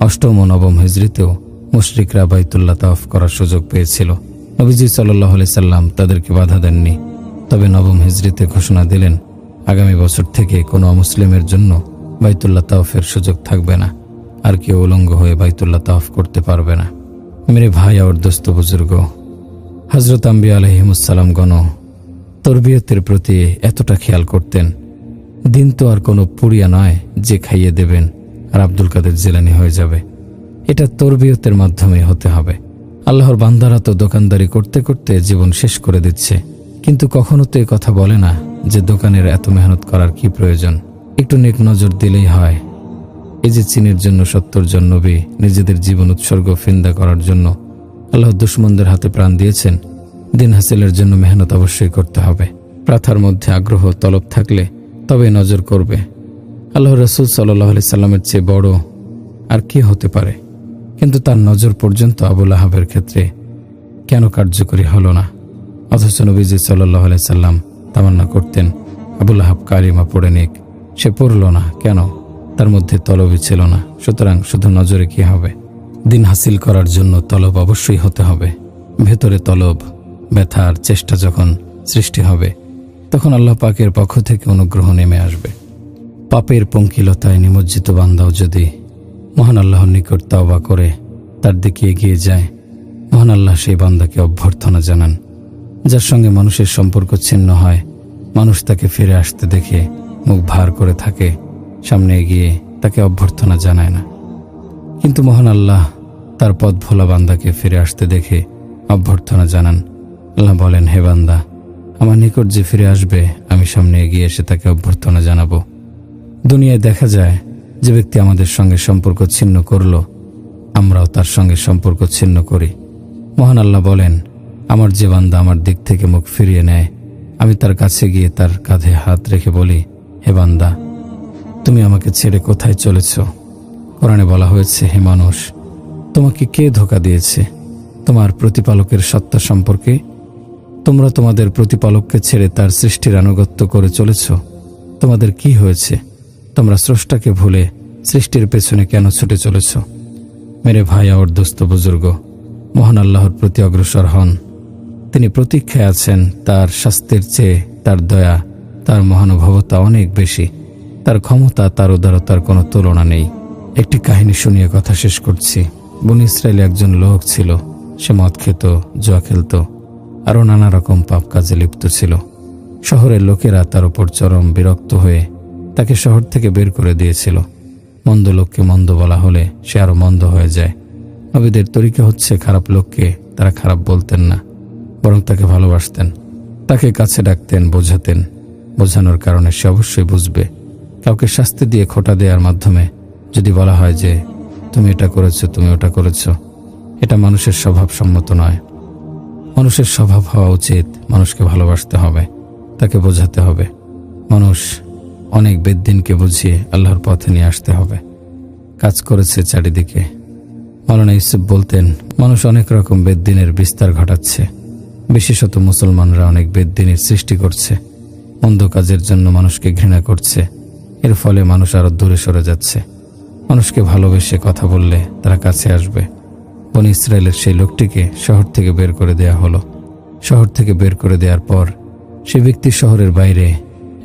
8ম ও 9ম হিজরিতেও মুশরিকরা বাইতুল্লাহ তাওয়াফ করার সুযোগ পেয়েছিল। নবীজি সাল্লাল্লাহু আলাইহি সাল্লাম তাদেরকে বাধা দেননি। তবে 9ম হিজরিতে ঘোষণা দিলেন, আগামী বছর থেকে কোনো অমুসলিমের জন্য বাইতুল্লাহ তাওয়াফের সুযোগ থাকবে না। আর কেউ উলঙ্গ হয়ে বাইতুল্লাহ তাওয়াফ করতে পারবে না। মেরে ভাই আর দোস্ত বুজুর্গ, হযরত আম্বিয়া আলাইহিমুসসালাম গণ তরবিয়তের প্রতি এতটা খেয়াল করতেন। দিন তো আর কোনো পুড়িয়া নয় যে খাইয়ে দেবেন আর আব্দুল কাদের জিলানী হয়ে যাবে। এটা তরবিয়তের মাধ্যমে হতে হবে। আল্লাহর বান্দারা তো দোকানদারি করতে করতে জীবন শেষ করে দিচ্ছে, কিন্তু কখনো তো এই কথা বলে না যে দোকানের এত মেহনত করার কি প্রয়োজন, একটু নেক নজর দিলেই হয়। এই যে চীনের জন্য 70 জন নবী নিজেদের জীবন উৎসর্গ ফিন্দা করার জন্য আল্লাহ দুশমনদের হাতে প্রাণ দিয়েছেন। দিন হাসিলের জন্য মেহনত অবশ্যই করতে হবে। প্রার্থনার মধ্যে আগ্রহ তলব থাকলে তবে নজর করবে। আল্লাহ রাসূল সাল্লাল্লাহু আলাইহি সাল্লামের চেয়ে বড় আর কি হতে পারে? কিন্তু তার নজর পর্যন্ত আবু লাহাবের ক্ষেত্রে কেন কার্যকরী হলো না? অথচ নবীজি সাল্লাল্লাহু আলাইহি সাল্লাম তামান্না করতেন আবু লাহাব কালিমা পড়ে নিক। সে পড়ল না কেন? তার মধ্যে তলবই ছিল না। সুতরাং শুধু নজরে কি হবে? দিন হাসিল করার জন্য তলব অবশ্যই হতে হবে। ভেতরে তলব, ব্যথার চেষ্টা যখন সৃষ্টি হবে, তখন আল্লাহ পাকের পক্ষ থেকে অনুগ্রহ নেমে আসবে। পাপের পঙ্কিলতায় নিমজ্জিত বান্দাও যদি মহান আল্লাহর নিকট তাওবা করে তার দিকে এগিয়ে যায়, মহান আল্লাহ সেই বান্দাকে অভ্যর্থনা জানান। যার সঙ্গে মানুষের সম্পর্ক ছিন্ন হয়, মানুষ তাকে ফিরে আসতে দেখে মুখ ভার করে থাকে, সামনে এগিয়ে তাকে অভ্যর্থনা জানায় না। কিন্তু মহান আল্লাহ তার পথ ভোলা বান্দাকে ফিরে আসতে দেখে অভ্যর্থনা জানান। আল্লাহ বলেন, হে বান্দা, আমার নিকট যে ফিরে আসবে আমি সামনে এগিয়ে এসে তাকে অভ্যর্থনা জানাবো। দুনিয়ায় দেখা যায় যে ব্যক্তি আমাদের সঙ্গে সম্পর্ক ছিন্ন করল, আমরাও তার সঙ্গে সম্পর্ক ছিন্ন করি। মহান আল্লাহ বলেন, আমার যে বান্দা আমার দিক থেকে মুখ ফিরিয়ে নেয়, আমি তার কাছে গিয়ে তার কাঁধে হাত রেখে বলি, হে বান্দা, তুমি আমাকে ছেড়ে কোথায় চলেছ? কোরআনে বলা হয়েছে, হে মানুষ, তোমাকে কে ধোঁকা দিয়েছে তোমার প্রতিপালকের সত্তা সম্পর্কে? তোমরা তোমাদের প্রতিপালককে ছেড়ে তার সৃষ্টির আনুগত্য করে চলেছ। তোমাদের কি হয়েছে? তোমরা স্রষ্টাকে ভুলে সৃষ্টির পেছনে কেন ছুটে চলেছ? মেরে ভাই আর দোস্ত বুজুর্গ, মহান আল্লাহর প্রতি অগ্রসর হন। তিনি প্রতীক্ষায় আছেন। তার শাস্তির চেয়ে তার দয়া, তার মহানুভবতা অনেক বেশি। তার ক্ষমতা, তার উদারতার কোনো তুলনা নেই। একটি কাহিনী শুনিয়ে কথা শেষ করছি। বনী ইসরায়েলে একজন লোক ছিল। সে মদ খেত, জুয়া খেলত, আরও নানা রকম পাপ কাজে লিপ্ত ছিল। শহরের লোকেরা তার উপর চরম বিরক্ত হয়ে তাকে শহর থেকে বের করে দিয়েছিল। মন্দ লোককে মন্দ বলা হলে সে আরও মন্দ হয়ে যায়। নবীদের তরিকা হচ্ছে, খারাপ লোককে তারা খারাপ বলতেন না, বরং তাকে ভালোবাসতেন, তাকে কাছে ডাকতেন, বোঝাতেন। বোঝানোর কারণে সে অবশ্যই বুঝবে। কাউকে শাস্তি দিয়ে খোঁটা দেওয়ার মাধ্যমে যদি বলা হয় যে তুমি এটা করেছো, তুমি ওটা করেছো, এটা মানুষের স্বভাবসম্মত নয়। মানুষের স্বভাব হওয়া উচিত মানুষকে ভালোবাসতে হবে, তাকে বোঝাতে হবে। মানুষ অনেক বেদ্দিনকে বুঝিয়ে আল্লাহর পথে নিয়ে আসতে হবে। কাজ করেছে চারিদিকে। মাওলানা ইউসুফ বলতেন, মানুষ অনেক রকম বেদ্দিনের বিস্তার ঘটাচ্ছে। বিশেষত মুসলমানরা অনেক বেদ্দিনের সৃষ্টি করছে। মন্দ কাজের জন্য মানুষকে ঘৃণা করছে। এর ফলে মানুষ আরো দূরে সরে যাচ্ছে। মানুষকে ভালোবেসে কথা বললে তারা কাছে আসবে। বনী ইসরায়েলের সেই লোকটিকে শহর থেকে বের করে দেয়া হলো। শহর থেকে বের করে দেওয়ার পর সে ব্যক্তি শহরের বাইরে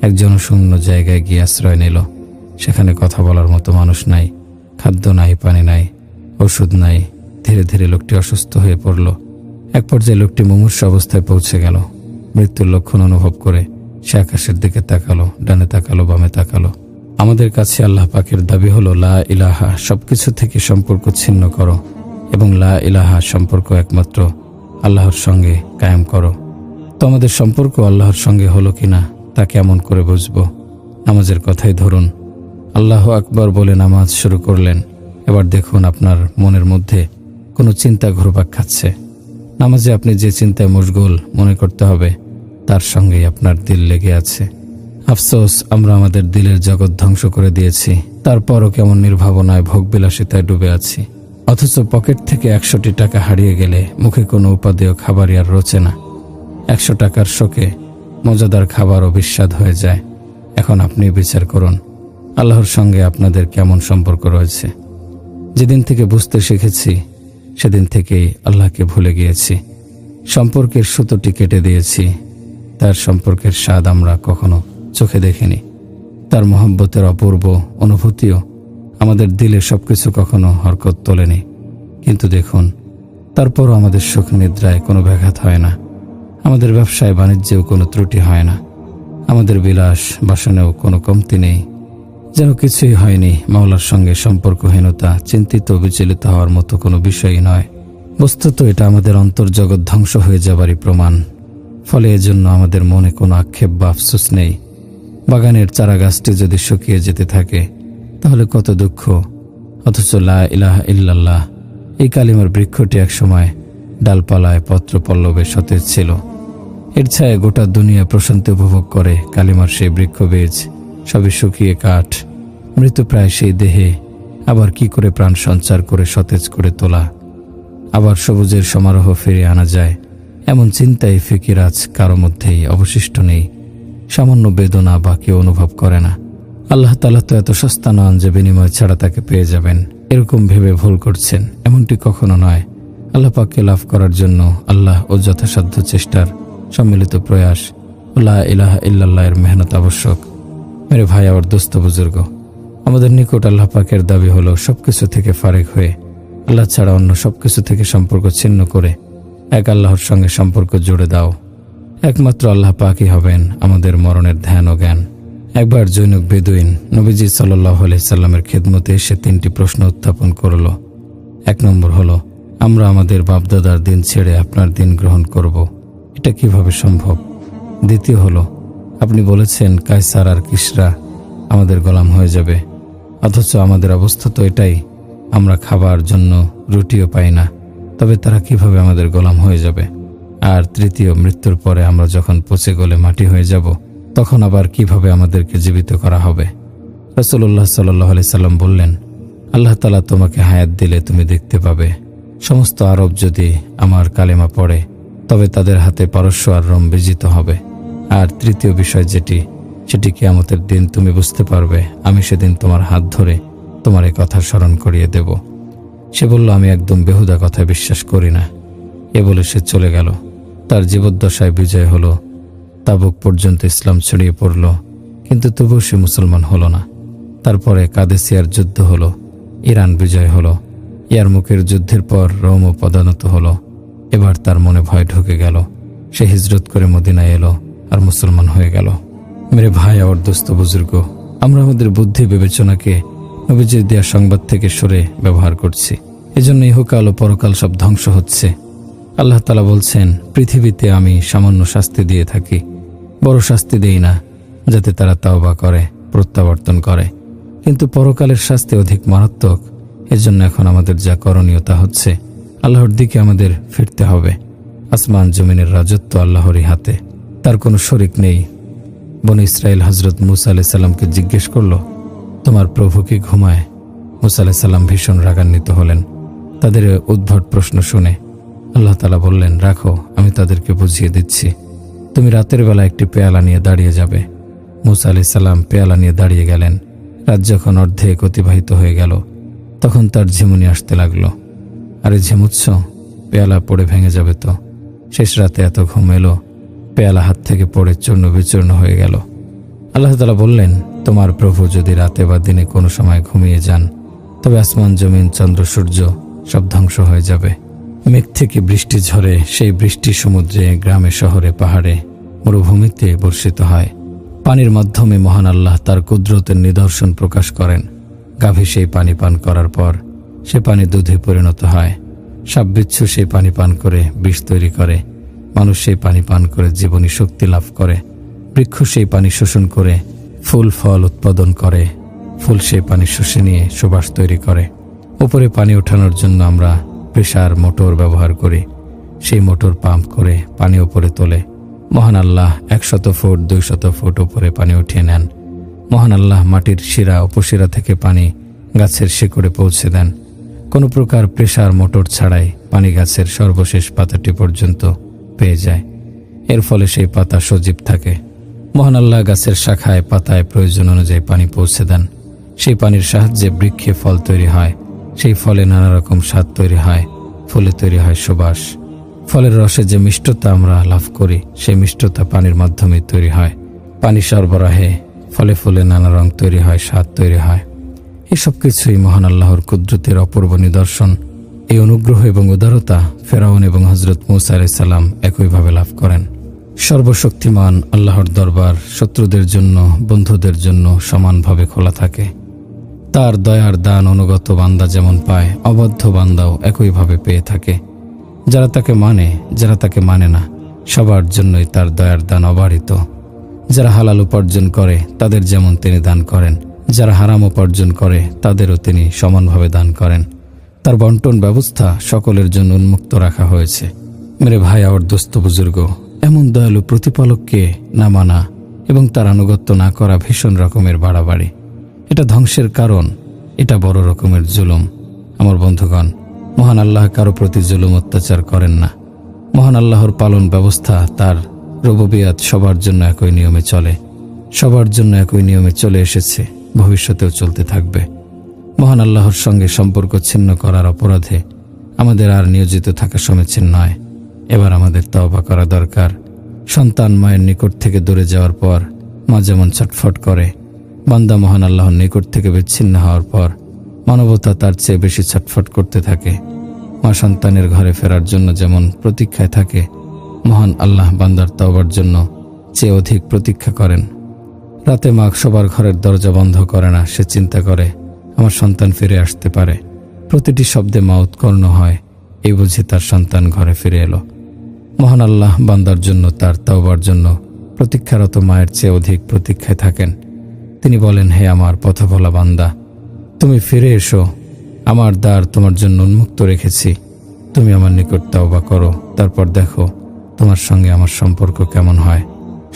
এক জনশূন্য জায়গায় গিয়ে আশ্রয় নিল। সেখানে কথা বলার মতো মানুষ নাই, খাদ্য নাই, পানি নাই, ওষুধ নাই। ধীরে ধীরে লোকটি অসুস্থ হয়ে পড়ল। এক পর্যায়ে লোকটি মুমূর্ষ অবস্থায় পৌঁছে গেল। মৃত্যুর লক্ষণ অনুভব করে সে আকাশের দিকে তাকালো, ডানে তাকালো, বামে তাকালো। আমাদের কাছে আল্লাহ পাকের দাবি হলো, লা ইলাহা, সবকিছু থেকে সম্পর্ক ছিন্ন করো এবং লা ইলাহা, সম্পর্ক একমাত্র আল্লাহর সঙ্গে কায়েম করো। তো আমাদের সম্পর্ক আল্লাহর সঙ্গে হলো কিনা তা কেমন করে বুঝবো? নামাজের কথাই ধরুন। আল্লাহু আকবার বলে নামাজ শুরু করলেন। এবার দেখুন আপনার মনের মধ্যে কোনো চিন্তা ঘুরপাক খাচ্ছে। নামাজে আপনি যে চিন্তায় মশগুল মনে করতে হবে তার সঙ্গেই আপনার দিল লেগে আছে। আফসোস, আমরা আমাদের দিলের জগৎ ধ্বংস করে দিয়েছি। তারপরও কেমন নির্ভাবনায় ভোগবিলাসিতায় ডুবে আছি। অথচ পকেট থেকে 100টি টাকা হারিয়ে গেলে মুখে কোনো উপাদেয় খাবারই আর রোচে না। 100 টাকার শোকে মজাদার খাবারও বিস্বাদ হয়ে যায়। এখন আপনি বিচার করুন, আল্লাহর সঙ্গে আপনাদের কেমন সম্পর্ক রয়েছে? যেদিন থেকে বুঝতে শিখেছি সেদিন থেকেই আল্লাহকে ভুলে গিয়েছি। সম্পর্কের সুতোটি কেটে দিয়েছি। তার সম্পর্কের স্বাদ আমরা কখনো চোখে দেখিনি। তার মহব্বতের অপূর্ব অনুভূতিও আমাদের দিলে সবকিছু কখনো হরকত তোলেনি। কিন্তু দেখুন, তারপরও আমাদের সুখ নিদ্রায় কোনো ব্যাঘাত হয় না। আমাদের ব্যবসায় বাণিজ্যেও কোনো ত্রুটি হয় না। আমাদের বিলাস বাসনেও কোনো কমতি নেই। যেন কিছুই হয়নি। মাওলার সঙ্গে সম্পর্কহীনতা চিন্তিত বিচলিত হওয়ার মতো কোনো বিষয়ই নয়। বস্তুত এটা আমাদের অন্তর্জগৎ ধ্বংস হয়ে যাবারই প্রমাণ। ফলে এজন্য আমাদের মনে কোনো আক্ষেপ বা আফসোস নেই। বাগানের চারা গাছটি যদি শুকিয়ে যেতে থাকে তাহলে কত দুঃখ। অথচ লা ইলাহা ইল্লাল্লাহ, এই কালিমার বৃক্ষটি একসময় ডালপালায় পত্র পল্লবে সতেজ ছিল। এর ছায়া গোটা দুনিয়া প্রশান্তি উপভোগ করে। কালিমার সেই বৃক্ষ বীজ সবই শুকিয়ে কাঠ, মৃতপ্রায় সেই দেহে আবার কি করে প্রাণ সঞ্চার করে সতেজ করে তোলা, আবার সবুজের সমারোহ ফিরে আনা যায়, এমন চিন্তাই ফিকির আজ কারো মধ্যেই অবশিষ্ট নেই। সামান্য বেদনা বা কেউ অনুভব করে না। আল্লাহ তাআলা তো এত সস্তা নন যে বিনিময় ছাড়া তাকে পেয়ে যাবেন, এরকম ভেবে ভুল করছেন। এমনটি কখনো নয়। আল্লাহ পাককে লাভ করার জন্য আল্লাহ ও যথাসাধ্য চেষ্টার সম্মিলিত প্রয়াস, লা ইলাহা ইল্লাল্লাহ এর মেহনত আবশ্যক। মেরে ভাই আর দোস্ত বুজুর্গ, আমাদের নিকট আল্লাহ পাকের দাবি হলো সবকিছু থেকে ফারেক হয়ে, আল্লাহ ছাড়া অন্য সবকিছু থেকে সম্পর্ক ছিন্ন করে এক আল্লাহর সঙ্গে সম্পর্ক জুড়ে দাও। একমাত্র আল্লাহ পাকই হবেন আমাদের মরণের ধ্যান ও জ্ঞান। একবার জৈনক বেদুইন নবীজি সাল্লাল্লাহু আলাইহি সাল্লামের খেদমতে এসে 3টি প্রশ্ন উত্থাপন করল। 1 নম্বর হলো, আমরা আমাদের বাপদাদার দিন ছেড়ে আপনার দিন গ্রহণ করব, এটা কিভাবে সম্ভব? দ্বিতীয় হলো, আপনি বলেছেন কায়সার আর কিসরা আমাদের গোলাম হয়ে যাবে, অথচ আমাদের অবস্থা তো এটাই, আমরা খাবার জন্য রুটিও পাই না, তবে তারা কিভাবে আমাদের গোলাম হয়ে যাবে? আর তৃতীয়, মৃত্যুর পরে আমরা যখন পচে গলে মাটি হয়ে যাব, তখন আবার কিভাবে আমাদেরকে জীবিত করা হবে? রাসূলুল্লাহ সাল্লাল্লাহু আলাইহি সাল্লাম বললেন, আল্লাহ তাআলা তোমাকে হায়াত দিলে তুমি দেখতে পাবে, সমস্ত আরব যদি আমার কালেমা পড়ে তবে তাদের হাতে পারস্য আর রোম বিজিত হবে। আর তৃতীয় বিষয় সেটি কিয়ামতের দিন তুমি বুঝতে পারবে, আমি সেদিন তোমার হাত ধরে তোমার এই কথা স্মরণ করিয়ে দেব। সে বলল, আমি একদম বেহুদা কথায় বিশ্বাস করি না। এ বলে সে চলে গেল। তার জীবদ্দশায় বিজয় হলো, তাবুক পর্যন্ত ইসলাম ছড়িয়ে পড়ল, কিন্তু তবুও সে মুসলমান হলো না। তারপরে কাদেসিয়ার যুদ্ধ হলো, ইরান বিজয় হলো, ইয়ারমুকের যুদ্ধের পর রোমও পদানত হলো। এবার তার মনে ভয় ঢুকে গেল, সে হিজরত করে মদিনায় এলো আর মুসলমান হয়ে গেল। মেরে ভাই আর দোস্ত বুজুর্গ, আমরা আমাদের বুদ্ধি বিবেচনাকে নবীজির দেয়া সংবাদ থেকে সরে ব্যবহার করছি, এজন্য ইহকাল ও পরকাল সব ধ্বংস হচ্ছে। আল্লাহ তাআলা বলছেন, পৃথিবীতে আমি সামান্য শাস্তি দিয়ে থাকি, বড় শাস্তি দেই না, যাতে তারা তাওবা করে, প্রত্যাবর্তন করে, কিন্তু পরকালের শাস্তি অধিক মারাত্মক। এজন্য এখন আমাদের যা করণীয় তা হচ্ছে আল্লাহর দিকে আমাদের ফিরতে হবে। আসমান জমিনের রাজত্ব আল্লাহরই হাতে, তার কোনো শরিক নেই। বনী ইসরাইল হযরত মূসা আলাইহিস সালামকে জিজ্ঞেস করল, তোমার প্রভু কি ঘুমায়? মূসা আলাইহিস সালাম ভীষণ রাগান্বিত হলেন। তাদের উদ্ভট প্রশ্ন শুনে আল্লাহ তাআলা বললেন, রাখো, আমি তাদেরকে বুঝিয়ে দিচ্ছি। তুমি রাতের বেলা একটি পেয়ালা নিয়ে দাঁড়িয়ে যাবে। মূসা আলাইহিস সালাম পেয়ালা নিয়ে দাঁড়িয়ে গেলেন। রাত যখন অর্ধেক অতিবাহিত হয়ে গেল, তখন তার ঝিমুনি আসতে লাগলো। আরে ঝিমুচ্ছ, পেয়ালা পড়ে ভেঙে যাবে তো। শেষ রাতে এত ঘুম এলো, পেয়ালা হাত থেকে পড়ে চূর্ণ বিচূর্ণ হয়ে গেল। আল্লাহ তাআলা বললেন, তোমার প্রভু যদি রাতে বা দিনে কোনো সময় ঘুমিয়ে যান, তবে আসমান জমিন চন্দ্র সূর্য সব ধ্বংস হয়ে যাবে। মেঘ থেকে বৃষ্টি ঝরে, সেই বৃষ্টি সমুদ্রে, গ্রামে, শহরে, পাহাড়ে, মরুভূমিতে বর্ষিত হয়। পানির মাধ্যমে মহান আল্লাহ তার কুদরতের নিদর্শন প্রকাশ করেন। গাভী সেই পানি পান করার পর সে পানি দুধে পরিণত হয়। সাপবিচ্ছু সেই পানি পান করে বিষ তৈরি করে। মানুষ সেই পানি পান করে জীবনী শক্তি লাভ করে। বৃক্ষ সেই পানি শোষণ করে ফুল ফল উৎপাদন করে। ফুল সেই পানি শুষে নিয়ে সুবাস তৈরি করে। উপরে পানি ওঠানোর জন্য আমরা প্রেসার মোটর ব্যবহার করি। সেই মোটর পাম্প করে পানি উপরে তোলে। মহান আল্লাহ 100 ফুট 200 ফুট উপরে পানি উঠিয়ে নেন। মহান আল্লাহ মাটির শিরা উপশিরা থেকে পানি গাছের শিকড়ে পৌঁছে দেন। কোনো প্রকার প্রেসার মোটর ছাড়াই পানি গাছের সর্বশেষ পাতাটি পর্যন্ত পেয়ে যায়। এর ফলে সেই পাতা সজীব থাকে। মহান আল্লাহ গাছের শাখায় পাতায় প্রয়োজন অনুযায়ী পানি পৌঁছে দেন। সেই পানির সাহায্যে বৃক্ষে ফল তৈরি হয়। সেই ফলে নানা রকম স্বাদ তৈরি হয়। ফলে তৈরি হয় সুবাস। ফলের রসে যে মিষ্টতা আমরা লাভ করি, সেই মিষ্টতা পানির মাধ্যমে তৈরি হয়। পানি সরবরাহে ফলে ফলে নানা রং তৈরি হয়, স্বাদ তৈরি হয়। এসব কিছুই মহান আল্লাহর কুদরতের অপূর্ব নিদর্শন। এই অনুগ্রহ এবং উদারতা ফেরাউন এবং হযরত মূসা আলাইহিস সালাম একইভাবে লাভ করেন। সর্বশক্তিমান আল্লাহর দরবার শত্রুদের জন্য, বন্ধুদের জন্য সমানভাবে খোলা থাকে। তার দয়ার দান অনুগত বান্দা যেমন পায়, অবাধ্য বান্দাও একইভাবে পেয়ে থাকে। যারা তাকে মানে, যারা তাকে মানে না, সবার জন্যই তার দয়ার দান অবারিত। যারা হালাল উপার্জন করে তাদের যেমন তিনি দান করেন, যারা হারাম উপার্জন করে তাদেরও তিনি সমানভাবে দান করেন। তার বন্টন ব্যবস্থা সকলের জন্য উন্মুক্ত রাখা হয়েছে। মেরে ভাই আর দোস্ত বুজুর্গ, এমন দয়ালু প্রতিপালককে না মানা এবং তার আনুগত্য না করা ভীষণ রকমের বাড়াবাড়ি। এটা ধ্বংসের কারণ, এটা বড় রকমের জুলুম। আমার বন্ধুগণ, মহান আল্লাহ কারো প্রতি জুলুম অত্যাচার করেন না। মহান আল্লাহর পালন ব্যবস্থা, তার রুবুবিয়াত সবার জন্য একই নিয়মে চলে। সবার জন্য একই নিয়মে চলে এসেছে, ভবিষ্যতেও চলতে থাকবে। মহান আল্লাহর সঙ্গে সম্পর্ক ছিন্ন করার অপরাধে আমাদের আর নিয়োজিত থাকা সমীচীন নয়। এবার আমাদের তওবা করা দরকার। সন্তান মায়ের নিকট থেকে দূরে যাওয়ার পর মা যেমন ছটফট করে, বান্দা মহান আল্লাহর নিকট থেকে বিচ্ছিন্ন হওয়ার পর মানবতা তার চেয়ে বেশি ছটফট করতে থাকে। মা সন্তানের ঘরে ফেরার জন্য যেমন প্রতীক্ষায় থাকে, মহান আল্লাহ বান্দার তওবার জন্য চেয়ে অধিক প্রতীক্ষা করেন। রাতে মা সবার ঘরের দরজা বন্ধ করে না। সে চিন্তা করে, আমার সন্তান ফিরে আসতে পারে। প্রতিটি শব্দে মা উৎকর্ণ হয়। এই বুঝে তার সন্তান ঘরে ফিরে এলো। মহান আল্লাহ বান্দার জন্য তার তাওবার জন্য প্রতীক্ষারত মায়ের চেয়ে অধিক প্রতীক্ষায় থাকেন। তিনি বলেন, হে আমার পথভোলা বান্দা, তুমি ফিরে এসো, আমার দ্বার তোমার জন্য উন্মুক্ত রেখেছি। তুমি আমার নিকট তাওবা করো, তারপর দেখো তোমার সঙ্গে আমার সম্পর্ক কেমন হয়।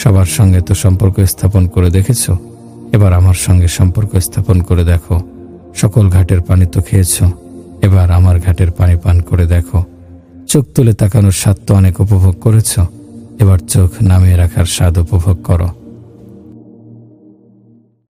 সবার সঙ্গে তো সম্পর্ক স্থাপন করে দেখেছ, এবার আমার সঙ্গে সম্পর্ক স্থাপন করে দেখো। সকল ঘাটের পানি তো খেয়েছ, এবার আমার ঘাটের পানি পান করে দেখো। চোখ তুলে তাকানোর স্বাদ তো অনেক উপভোগ করেছ, এবার চোখ নামিয়ে রাখার স্বাদ উপভোগ করো।